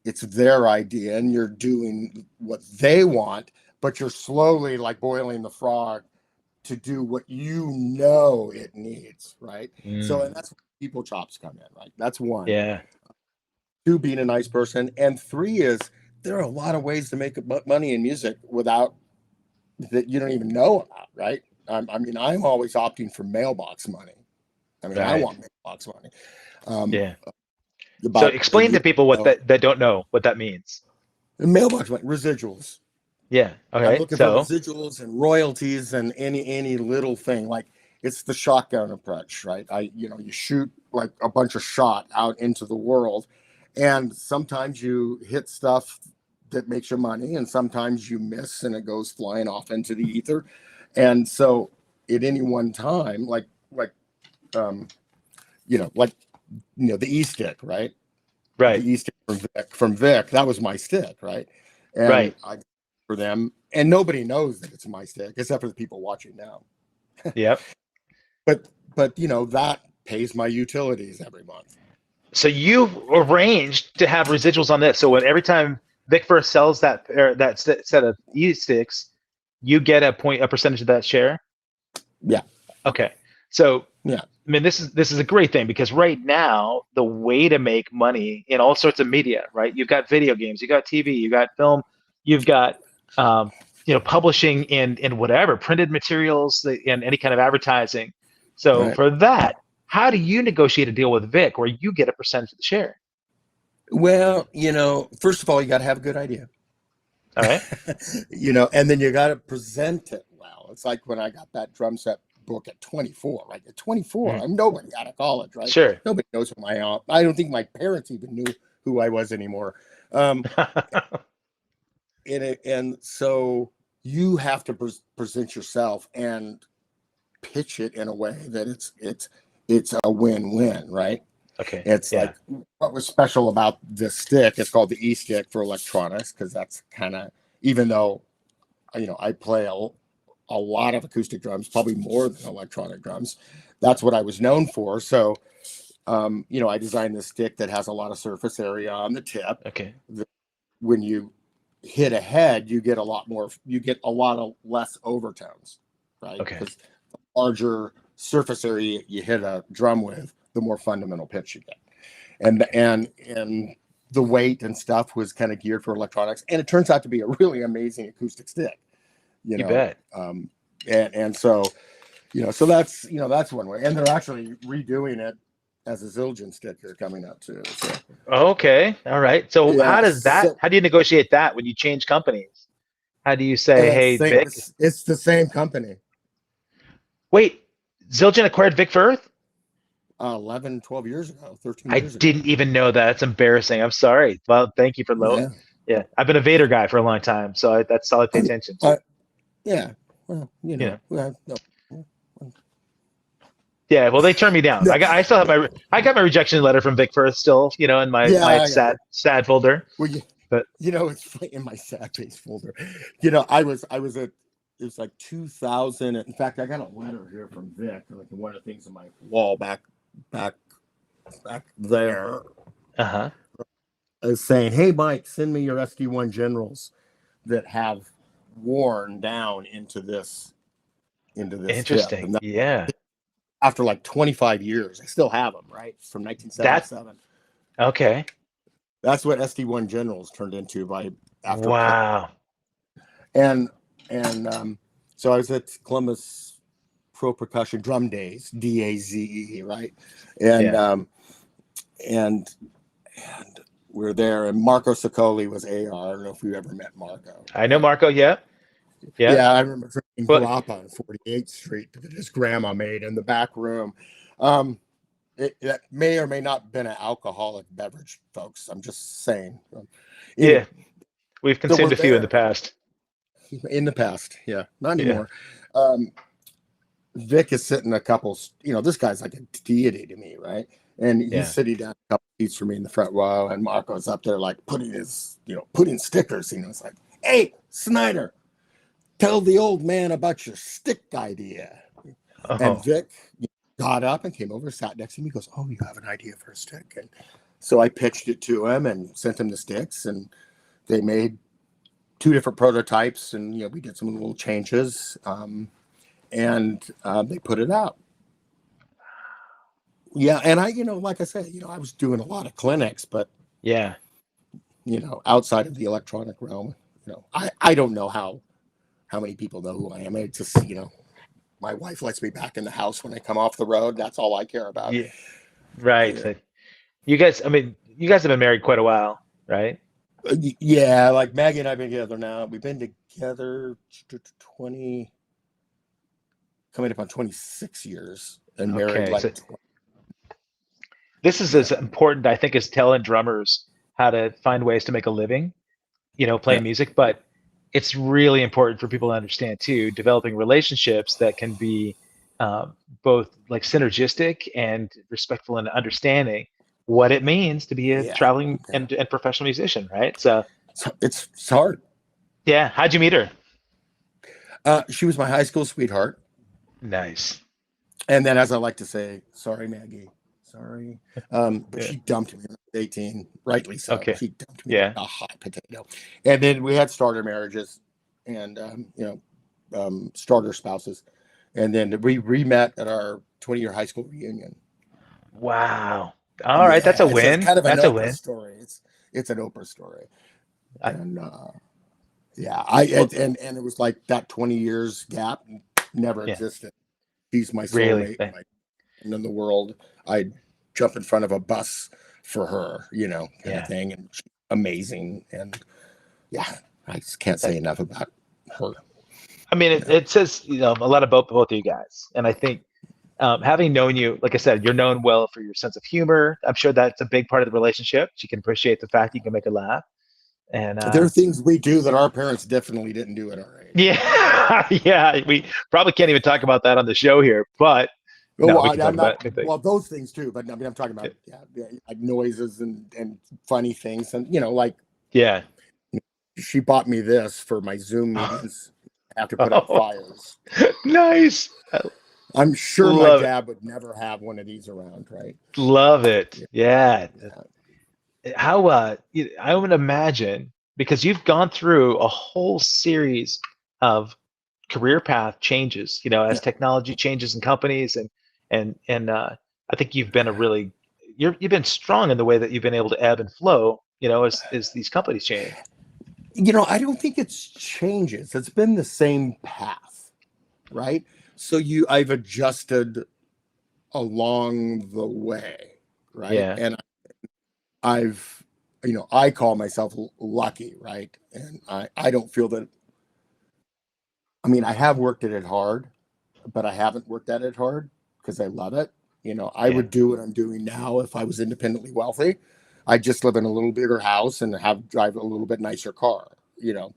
it's their idea and you're doing what they want, but you're slowly like boiling the frog to do what it needs, right? So, and that's where people chops come in, right? That's one. Yeah. 2, being a nice person, and 3 is there are a lot of ways to make money in music without that you don't even know about, right? I'm always opting for mailbox money. Right. I want mailbox money. Yeah. So explain to people that don't know what that means. Mailbox money, residuals. Yeah. Okay. I'm looking for residuals and royalties and any little thing. Like it's the shotgun approach, right? You shoot like a bunch of shot out into the world, and sometimes you hit stuff that makes you money, and sometimes you miss and it goes flying off into the ether. And so at any one time, the E-stick, right? Right. The E-stick from Vic, that was my stick, right? And right. For them, and nobody knows that it's my stick except for the people watching now. Yep. But that pays my utilities every month. So you arranged to have residuals on this. So every time Vic first sells that set of E-sticks, you get a percentage of that share. Yeah. Okay. So yeah, this is a great thing, because right now the way to make money in all sorts of media, right? You've got video games, you got TV, you got film, you've got publishing in whatever, printed materials and any kind of advertising. So right. For that, how do you negotiate a deal with Vic where you get a percentage of the share? Well, first of all, you got to have a good idea. All right. And then you got to present it well. It's like when I got that drum set book at 24, right? At 24, I'm nobody out of college, right? Sure. Nobody knows who I am. I don't think my parents even knew who I was anymore. And so you have to present yourself and pitch it in a way that it's a win-win, right? Okay. It's like what was special about this stick. It's called the E-stick for electronics, because that's kind of, even though I play a lot of acoustic drums, probably more than electronic drums. That's what I was known for. So, I designed this stick that has a lot of surface area on the tip. Okay. When you hit a head, you get a lot of less overtones, right? Okay. Because the larger surface area you hit a drum with, the more fundamental pitch you get. And the weight and stuff was kind of geared for electronics. And it turns out to be a really amazing acoustic stick. You bet. And so, so that's one way. And they're actually redoing it as a Zildjian stick here coming up too. So. Okay. All right. So how do you negotiate that when you change companies? How do you say, hey, Vic? It's the same company. Wait, Zildjian acquired Vic Firth? 11, 12 years ago, 13 years ago. I didn't even know that. It's embarrassing. I'm sorry. Well, thank you for Yeah. I've been a Vader guy for a long time, so that's all I pay attention to. Yeah. well, Yeah. well, no. Yeah, well, they turned me down. No, I still have I got my rejection letter from Vic Firth still, in yeah, my I got it. sad folder. Well, But it's funny, in my sad face folder. I was at, it was like 2000. In fact, I got a letter here from Vic, like one of the things on my wall back, back there, uh-huh. is saying, "Hey, Mike, send me your SD1 generals that have worn down into this tip." Interesting. And that, Yeah. after like 25 years, I still have them, right? From That 1977. okay. That's what SD1 generals turned into by after. Wow. And so I was at Columbus Pro Percussion Drum Days, DAZE, right? And Yeah. and and we're there, and Marco Saccoli was AR. I don't know if you ever met Marco, I know right? Marco, yeah. Yeah. Yeah, I remember drinking Well, grappa on 48th Street that his grandma made in the back room. Um, it may or may not have been an alcoholic beverage, folks. I'm just saying. yeah. Anyway, We've so we're consumed a few in the there past. in the past. Yeah, not Yeah. anymore. Vic is sitting a couple, this guy's like a deity to me, right? And he's Yeah. sitting down a couple seats from me in the front row, and Marco's up there like putting stickers. It's like, "Hey, Snyder, tell the old man about your stick idea." And Oh. Vic got up and came over, sat next to me. He goes, "Oh, you have an idea for a stick?" And so I pitched it to him and sent him the sticks, and they made two different prototypes, and we did some little changes. And they put it out. Yeah, and I, like I said, I was doing a lot of clinics, but Yeah. outside of the electronic realm, I don't know how many people know who I am. It's just, my wife lets me back in the house when I come off the road. That's all I care about. Yeah. Right. Yeah, So you guys, you guys have been married quite a while, right? yeah, like Maggie and I've been together now. We've been together 20, coming up on 26 years, and married Okay. like So 20. this is Yeah, as important, I think, as telling drummers how to find ways to make a living, yeah, playing music. But it's really important for people to understand too, developing relationships that can be both like synergistic and respectful and understanding what it means to be a yeah, traveling yeah. and professional musician, right? So So it's hard. yeah, how'd you meet her? She was my high school sweetheart. Nice. And then, as I like to say, sorry, Maggie, sorry. But Yeah. she dumped me when I was 18, rightly so. Okay. She dumped me like Yeah. a hot potato. And then we had starter marriages and, starter spouses. And then we re-met at our 20-year high school reunion. Wow. All right, that's Yeah, a it's win. kind of an That's a Oprah win. story. It's an Oprah story. I, And yeah, I well, and it was like that 20 years gap never yeah, existed. She's my really. soulmate, my in the world. I'd jump in front of a bus for her, kind of Yeah. thing. And she's amazing. And yeah, I just can't say That, enough about her. it says, a lot about both of you guys. And I think having known you, like I said, you're known well for your sense of humor. I'm sure that's a big part of the relationship. She can appreciate the fact you can make her laugh. And There are things we do that our parents definitely didn't do at our age. yeah, yeah, we probably can't even talk about that on the show here, but Oh, no, well, we can talk I'm not, about it. well, those things too, but I mean, I'm talking about, like noises and funny things. And, like Yeah. she bought me this for my Zoom meetings. I have to put out Oh, fires. nice. I I'm sure my love it. dad would never have one of these around, right? Love it. Yeah. Yeah. Yeah. How I would imagine, because you've gone through a whole series of career path changes, as Yeah. technology changes in companies, and I think you've been you've been strong in the way that you've been able to ebb and flow, as these companies change. I don't think it's changes. It's been the same path, right? So I've adjusted along the way, right? Yeah. And I've, I call myself lucky, right? And I don't feel that, I mean, I have worked at it hard, but I haven't worked at it hard because I love it. I Yeah. would do what I'm doing now if I was independently wealthy. I'd just live in a little bigger house and drive a little bit nicer car. Yeah.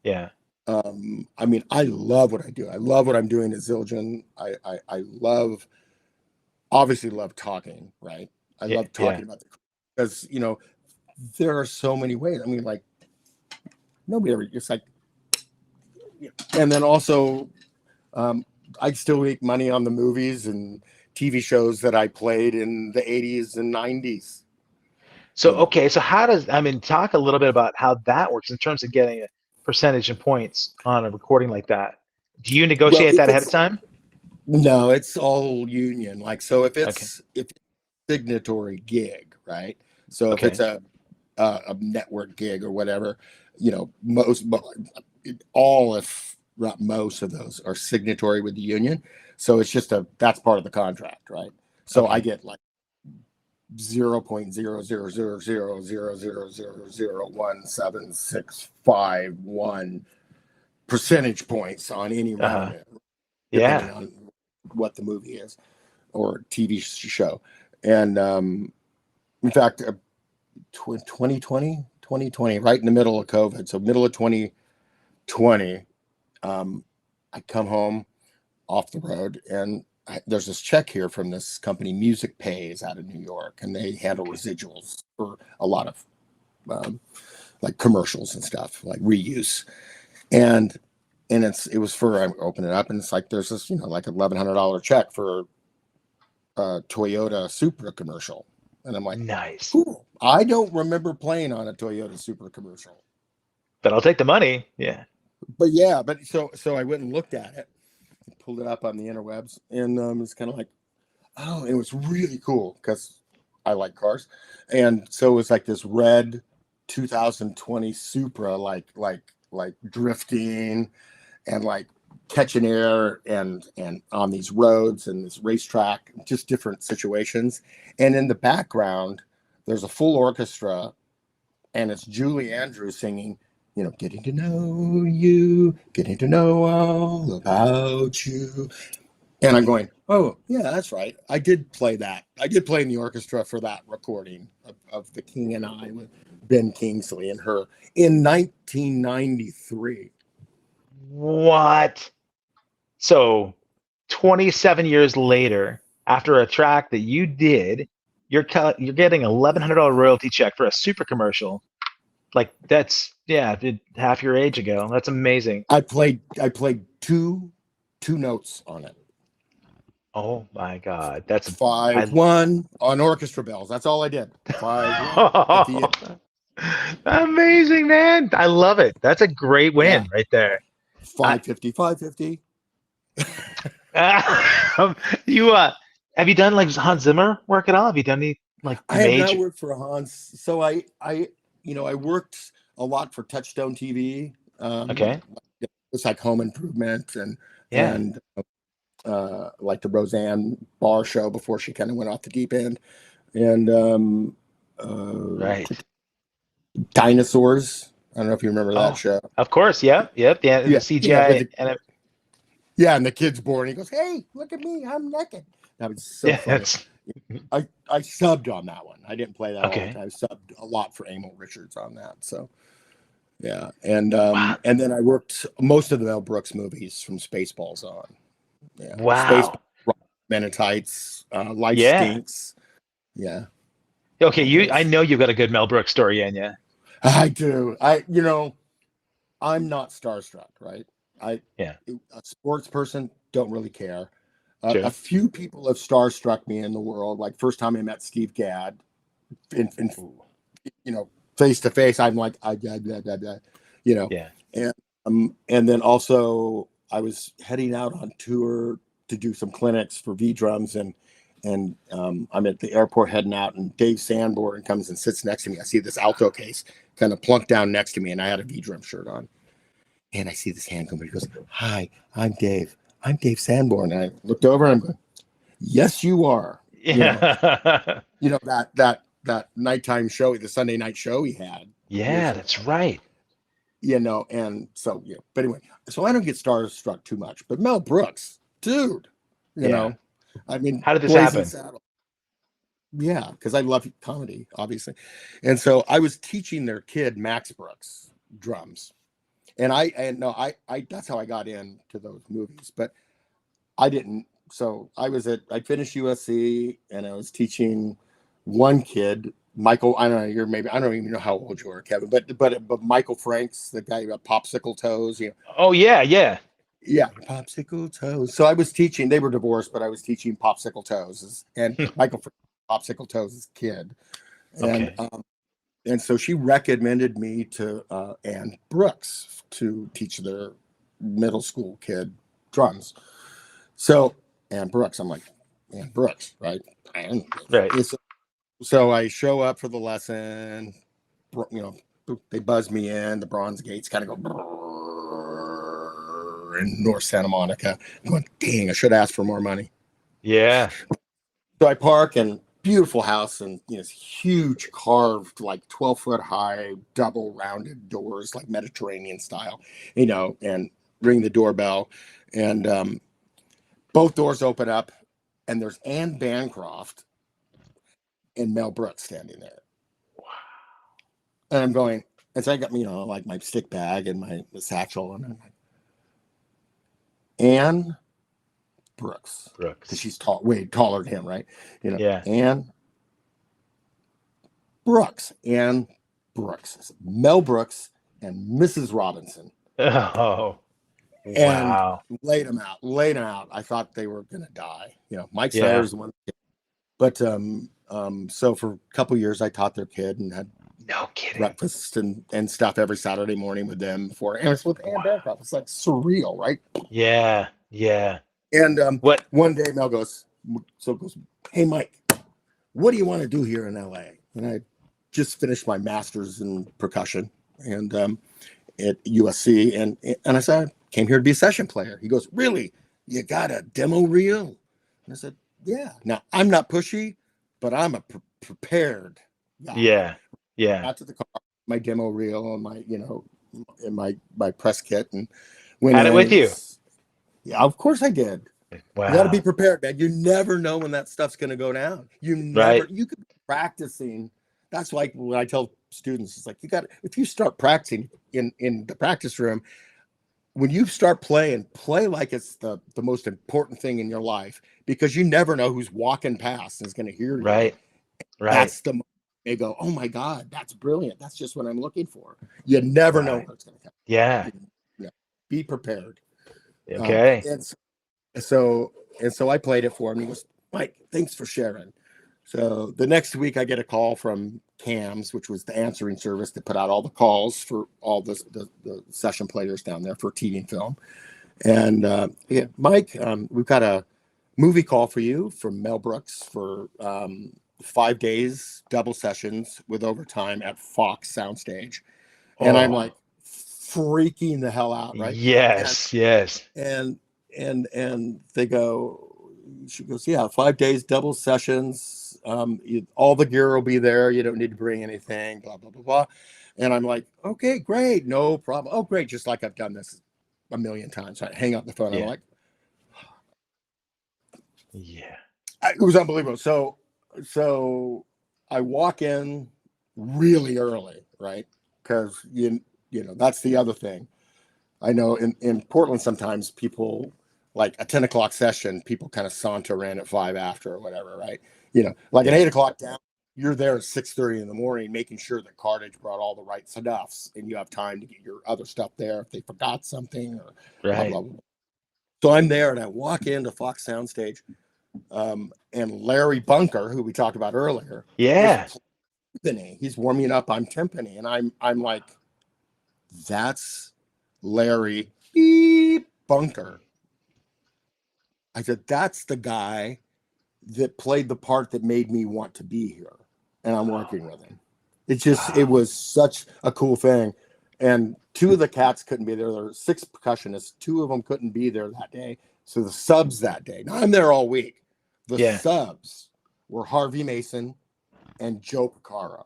Yeah. I mean, I love what I do. I love what I'm doing at Zildjian. I love, obviously love talking, right? I Yeah, love yeah. talking about the, because, there are so many ways. I mean, like, nobody ever, it's like, and then also, um, I still make money on the movies and TV shows that I played in the 80s and 90s, So you know. okay, so how does I mean talk a little bit about how that works in terms of getting a percentage and points on a recording like that? Do you Well, negotiate if that ahead of it's, time? no, it's all union. Like, so Okay, if it's a signatory gig, right? So if it's okay, a network gig or whatever, most, all, if not most of those are signatory with the union. So it's just that's part of the contract, right? So I okay. get like 0.000000017651 percentage points on any Uh-huh. revenue, depending Yeah. on what the movie is or TV show. And in fact, 2020, right in the middle of COVID, so middle of 2020, I come home off the road and there's this check here from this company, Music Pays, out of New York, and they handle Okay. residuals for a lot of um, like commercials and stuff, like reuse. And it was for, I open it up and it's like there's this like $1,100 check for a Toyota Supra commercial, and I'm like, Nice. cool. I don't remember playing on a Toyota Supra commercial, But I'll take the money. Yeah. but yeah, but so I went and looked at it, pulled it up on the interwebs, and it's kind of like, oh, it was really cool because I like cars, and so it was like this red 2020 Supra, like drifting and like catching air and on these roads and this racetrack, just different situations. And in the background, there's a full orchestra, and it's Julie Andrews singing, getting to know you, getting to know all about you. And I'm going, oh, yeah, that's right. I did play that. I did play in the orchestra for that recording of The King and I with Ben Kingsley and her in 1993. What? So 27 years later, after a track that you did, you're getting $1,100 royalty check for a super commercial. Like that's yeah, half your age ago. That's amazing. I played two notes on it. Oh my God. That's Five I one on orchestra bells. That's all I did. 5-1 at the end. amazing, man. I love it. That's a great Yeah. win right there. I 550, 550. you have you done like Hans Zimmer work at all? Have you done any like I have not major worked for Hans. So I worked a lot for Touchstone TV. Okay. It's like Home Improvement Yeah. and like the Roseanne Barr show before she kind of went off the deep end. And Right. Dinosaurs. I don't know if you remember that Oh, show. of course. Yep. Yep. The Yeah, yeah, CGI and it, and the kid's born. He goes, "Hey, look at me, I'm naked." That was so yeah, funny. that's I subbed on that one. I didn't play that all the okay. time. I subbed a lot for Emil Richards on that. So yeah, Wow. and then I worked most of the Mel Brooks movies from Spaceballs on. Yeah, Spaceballs, Wow. Men in Tights, Life Yeah. Stinks. Yeah, Okay, all you I those. know you've got a good Mel Brooks story in you. I do. I'm not starstruck, right? I Yeah. a sports person, don't really care. A Sure. few people have starstruck me in the world. Like first time I met Steve Gadd, in Ooh. face to face, I'm like, I, blah, blah, blah, blah, you know, Yeah. and then also I was heading out on tour to do some clinics for V drums, and I'm at the airport heading out, and Dave Sanborn comes and sits next to me. I see this alto case kind of plunk down next to me, and I had a V drum shirt on, and I see this hand come, but he goes, "Hi, I'm Dave. I'm Dave Sanborn." And I looked over, and I'm going, "Yes, you are." You know, Yeah. that nighttime show, the Sunday night show he had years Yeah, that's ago. right. And so but anyway, so I don't get starstruck too much, but Mel Brooks, dude, you Yeah. know, I mean, How did this Blazing happen? Saddles. Yeah, because I love comedy, obviously. And so I was teaching their kid Max Brooks drums, And that's how I got into those movies. But I didn't. So I finished USC, and I was teaching one kid, Michael. I don't know. I don't even know how old you are, Kevin. But Michael Franks, the guy about popsicle toes. Oh yeah, yeah. Yeah, popsicle toes. So I was teaching. They were divorced, but I was teaching popsicle toes, and Michael Franks, popsicle toes' kid, and Okay. and so she recommended me to Ann Brooks to teach their middle school kid drums. So Ann Brooks, I'm like, Ann Brooks, right? Right. So I show up for the lesson, they buzz me in, the bronze gates kind of go in North Santa Monica. I'm going, dang, I should ask for more money. Yeah. So I park, and beautiful house, and it's huge carved, like 12-foot high, double rounded doors, like Mediterranean style, and ring the doorbell, and both doors open up, and there's Anne Bancroft and Mel Brooks standing there. And I'm going, and so I got me, like my stick bag and my satchel, and I'm like, Anne Brooks, because she's way taller than him, right? Yeah. Anne Brooks, Anne Brooks, Mel Brooks, and Mrs. Robinson. Oh. And Wow. laid them out. I thought they were gonna die. Mike Yeah. Snyder's the one. But so for a couple years, I taught their kid and had No kidding. breakfast and stuff every Saturday morning with them. And it's with Anne Bancroft. It's like surreal, right? Yeah. Yeah. And What? one day Mel goes, hey Mike, what do you want to do here in LA? And I just finished my master's in percussion and at USC, and I said, I came here to be a session player. He goes, really? You got a demo reel? And I said, yeah. Now I'm not pushy, but I'm a prepared guy. Yeah. Yeah. Got to the car, my demo reel and my, and my press kit, and went Had it in. with you. Yeah, of course I did. Wow. You got to be prepared, man. You never know when that stuff's going to go down. Right. You could be practicing. That's like when I tell students, it's like, if you start practicing in the practice room, when you start playing, play like it's the most important thing in your life, because you never know who's walking past and is going to hear you. Right. That's the moment they go, oh my God, that's brilliant. That's just what I'm looking for. You never know what's going to happen. Yeah. Be prepared. Okay. And so I played it for him. He goes, Mike, thanks for sharing. So the next week I get a call from CAMS, which was the answering service that put out all the calls for all the session players down there for TV and film. And yeah, Mike, we've got a movie call for you from Mel Brooks for 5 days, double sessions with overtime at Fox Soundstage. And I'm like freaking the hell out, right? Yes. Yes. And they go, she goes, yeah, 5 days, double sessions. All the gear will be there. You don't need to bring anything, blah, blah, blah, blah. And I'm like, okay, great. No problem. Oh, great. Just like I've done this a million times. I hang up the phone. Yeah. I'm like, Yeah. it was unbelievable. So I walk in really early, right? Because, that's the other thing. I know in Portland, sometimes people, like a 10 o'clock session, people kind of saunter in at 5 after or whatever, right? Like an 8 o'clock down, you're there at 6:30 in the morning, making sure that Cartage brought all the right stuffs, and you have time to get your other stuff there if they forgot something or blah, blah, blah. So I'm there, and I walk into Fox Soundstage, and Larry Bunker, who we talked about earlier, he's warming up on timpani, and I'm like, that's Larry Bunker. I said, that's the guy that played the part that made me want to be here. And I'm working with him. It was such a cool thing. And 2 of the cats couldn't be there. There were 6 percussionists. 2 of them couldn't be there that day. So the subs that day, now I'm there all week. The subs were Harvey Mason and Joe Picaro.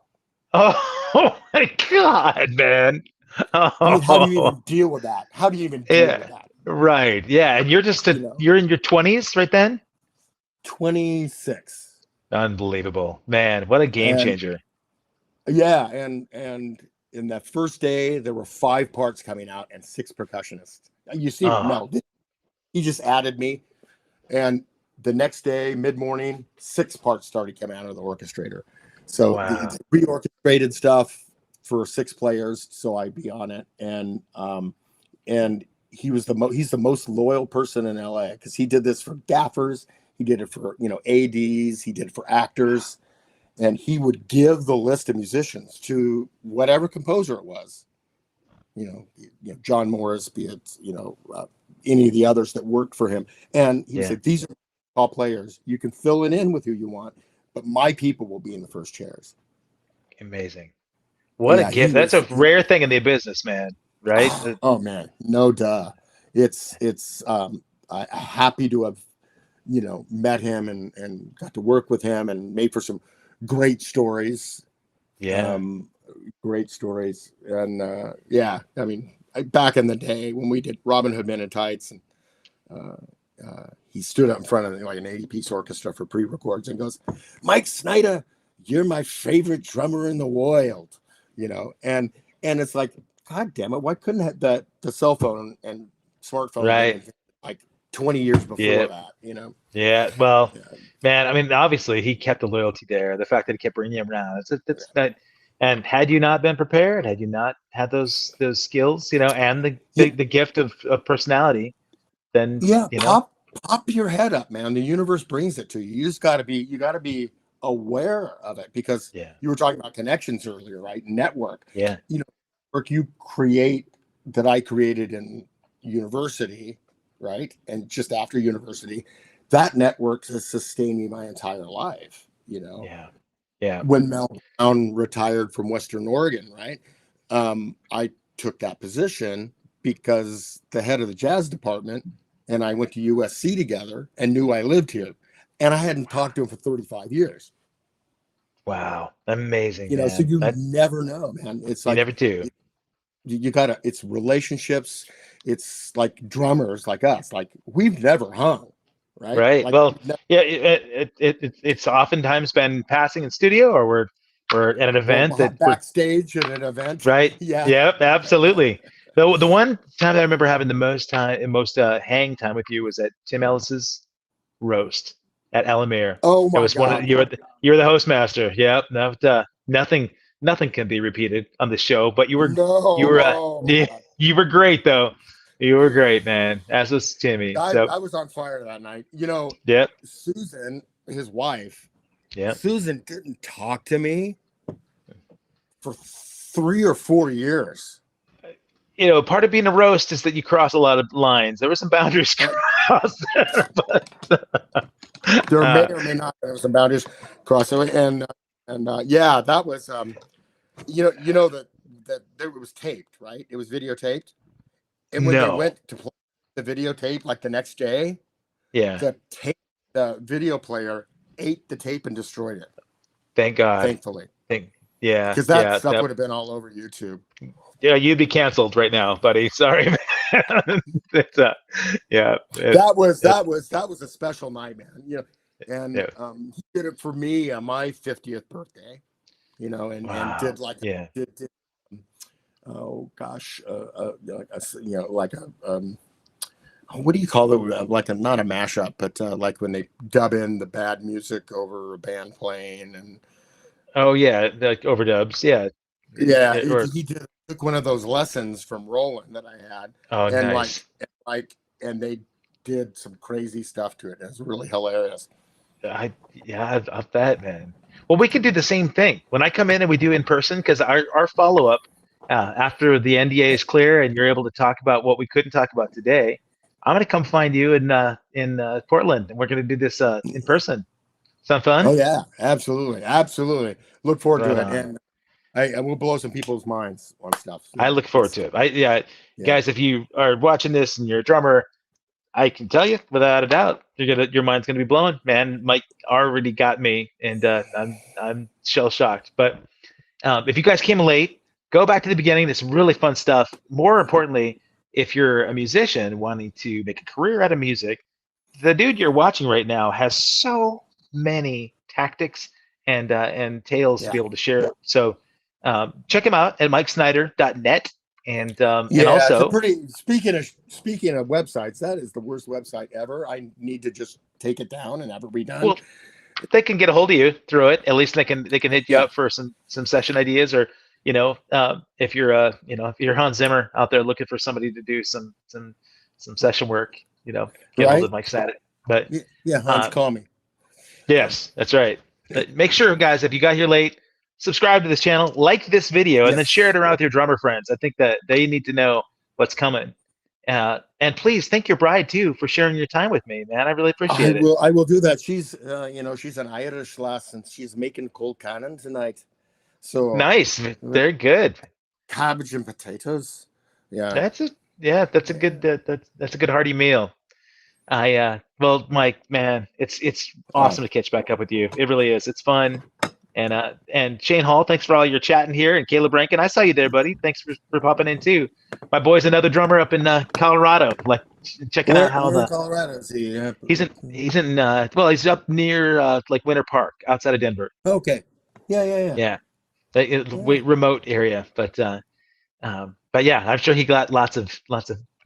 Oh my God, man. I mean, how do you even deal with that? How do you even deal with that? Right. Yeah. And you're just you're in your 20s right then? 26. Unbelievable. Man, what a game changer. Yeah, and in that first day, there were 5 parts coming out and 6 percussionists. You see what Oh, Mel did? He just added me. And the next day, mid-morning, 6 parts started coming out of the orchestrator. So wow. the pre-orchestrated stuff for 6 players, so I'd be on it. And he's the most loyal person in LA because he did this for gaffers, he did it for ADs, he did it for actors, and he would give the list of musicians to whatever composer it was. John Morris, be it any of the others that worked for him, and he would Yeah. say, "These are all players. You can fill it in with who you want, but my people will be in the first chairs." Amazing. What a Yeah, gift. That's a he rare thing in the business, man. Right? oh man, no duh. It's I happy to have met him and got to work with him and made for some great stories. Yeah. Um, Great stories. And yeah, I mean, back in the day when we did Robin Hood Men in Tights, and he stood up in front of like an 80-piece orchestra for pre-records and goes, "Mike SNYDER, you're my favorite drummer in the world," and it's like, God damn it, why couldn't the cell phone and smartphone been Right. invented like 20 years before Yeah. that? Yeah. Well, Yeah. man, I mean, obviously he kept the loyalty there. The fact that he kept bringing him around, it's that. And had you not been prepared, had you not had those skills, and Yeah, the gift of personality, then yeah, pop your head up, man. The universe brings it to you. You got to be aware of it because yeah, you were talking about connections earlier, right? Network. yeah, Work you create that I created in university, right? And just after university, that network has sustained me my entire life. yeah, yeah. When Mel Brown retired from Western Oregon, right? I took that position because the head of the jazz department and I went to USC together and knew I lived here. And I hadn't talked to him for 35 years. Wow, amazing, So man. you That never know, man. It's you like never do. you gotta, it's relationships. It's like drummers like us. Like we've never hung, right? Right. Like Well, we've never, yeah. It's oftentimes been passing in studio, or we're at an or event that we're backstage at an event. right. Yeah. Yep, absolutely. The one time that I remember having the most hang time with you was at Tim Ellis's roast at Alamere. Oh It my was one of God. you were the host master. Yep. Nothing can be repeated on the show. But you No. were Oh my yeah, God. you were great though. You were great, man. As was Timmy. So I was on fire that night. yep, Susan, his wife, yep. Susan didn't talk to me for 3 or 4 years. Part of being a roast is that you cross a lot of lines. There were some boundaries Uh, crossed there, but there may or may not have some boundaries crossing, and yeah, that was that it was taped, right? It was videotaped, and when they no. went to play the videotape, like the next day, Yeah. the video player ate the tape and destroyed it. Thank God. Thankfully, Thank yeah, because that yeah. stuff would have been all over YouTube. Yeah, you'd be canceled right now, buddy. Sorry, man. It's yeah, it, That was a special night, man. And yeah. he did it for me on my 50th birthday. And Wow. did like Yeah. did oh gosh, like a what do you call it? Like not a mashup, but like when they dub in the bad music over a band playing, and Oh yeah, like overdubs. Yeah. yeah, Or took one of those lessons from Roland that I had, oh, and nice. and they did some crazy stuff to it. It was really hilarious. I bet, man. Well, we can do the same thing when I come in and we do in person because our follow up after the NDA is clear and you're able to talk about what we couldn't talk about today. I'm gonna come find you in Portland and we're gonna do this in person. Sound Oh fun? yeah, absolutely, absolutely. Look forward to Right it, on. and I will blow some people's minds on stuff. I look forward It's to it. Yeah, yeah. guys, if you are watching this and you're a drummer, I can tell you without a doubt, your mind's gonna be blown. Man, Mike already got me, and I'm shell shocked. But if you guys came late, go back to the beginning. There's some really fun stuff. More importantly, if you're a musician wanting to make a career out of music, the dude you're watching right now has so many tactics and tales to Yeah. be able to share. So Check him out at mikesnyder.net. And Yeah, it's a also, pretty. Speaking of websites, that is the worst website ever. I need to just take it down and have it redone. well, if they can get a hold of you through it, at least they can hit you Yeah, up for some session ideas, or if you're if you're Hans Zimmer out there looking for somebody to do some session work, get a hold right. of Mike Snyder. But Yeah, Hans, uh, call me. yes, that's right. But make sure, guys, if you got here late, subscribe to this channel, like this video, and then share it Yes, around with your drummer friends. I think that they need to know what's coming. And please thank your bride too for sharing your time with me, man. I really I appreciate it. will. I will do that. She's, she's an Irish lass, and she's making cold cannon tonight. So Nice, very good. cabbage and potatoes. Yeah. That's a yeah, that's a good that's a good hearty meal. Well, Mike, man, it's Oh, awesome to catch back up with you. It really is. It's fun. And Shane Hall, thanks for all your chatting here. And Caleb Rankin, I saw you there, buddy. Thanks for popping in too. My boy's another drummer up in Colorado. Like checking out how where in the Colorado is he? Yeah. well, he's up near like Winter Park outside of Denver. Okay. Yeah, yeah, yeah. Yeah, Yeah. remote area, but yeah, I'm sure he got lots of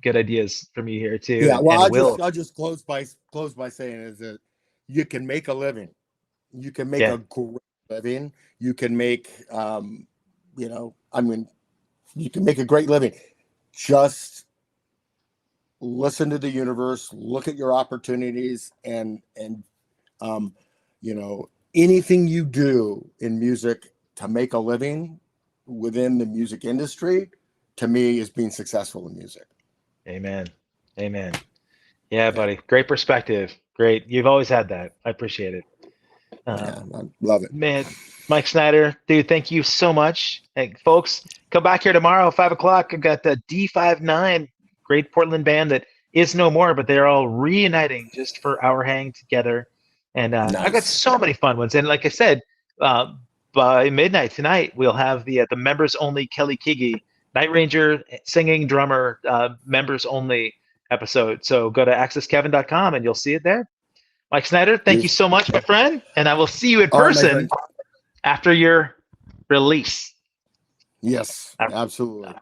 good ideas from you here too, Yeah. Well, and Will. I'll just close by saying is that you can make a living. You can make Yeah, a great living. You can make, I mean, you can make a great living. Just listen to the universe, look at your opportunities, and um, anything you do in music to make a living within the music industry, to me, is being successful in music. amen, amen. Yeah, Yeah, buddy, great perspective. Great, you've always had that. I appreciate it. yeah, Um, I love it. Man, Mike Snyder, dude, thank you so much. Hey, folks, come back here tomorrow, 5 o'clock. I've got the D59, great Portland band that is no more, but they're all reuniting just for our hang together. And I've got Nice. so many fun ones. And like I said, uh, by midnight tonight, we'll have the members only Kelly Kigi, Night Ranger singing drummer, members only episode. So go to accesskevin.com and you'll see it there. Mike Snyder, thank you Beautiful. so much, my friend. And I will see you in All right, my person friend. after your release. Yes, Uh, absolutely.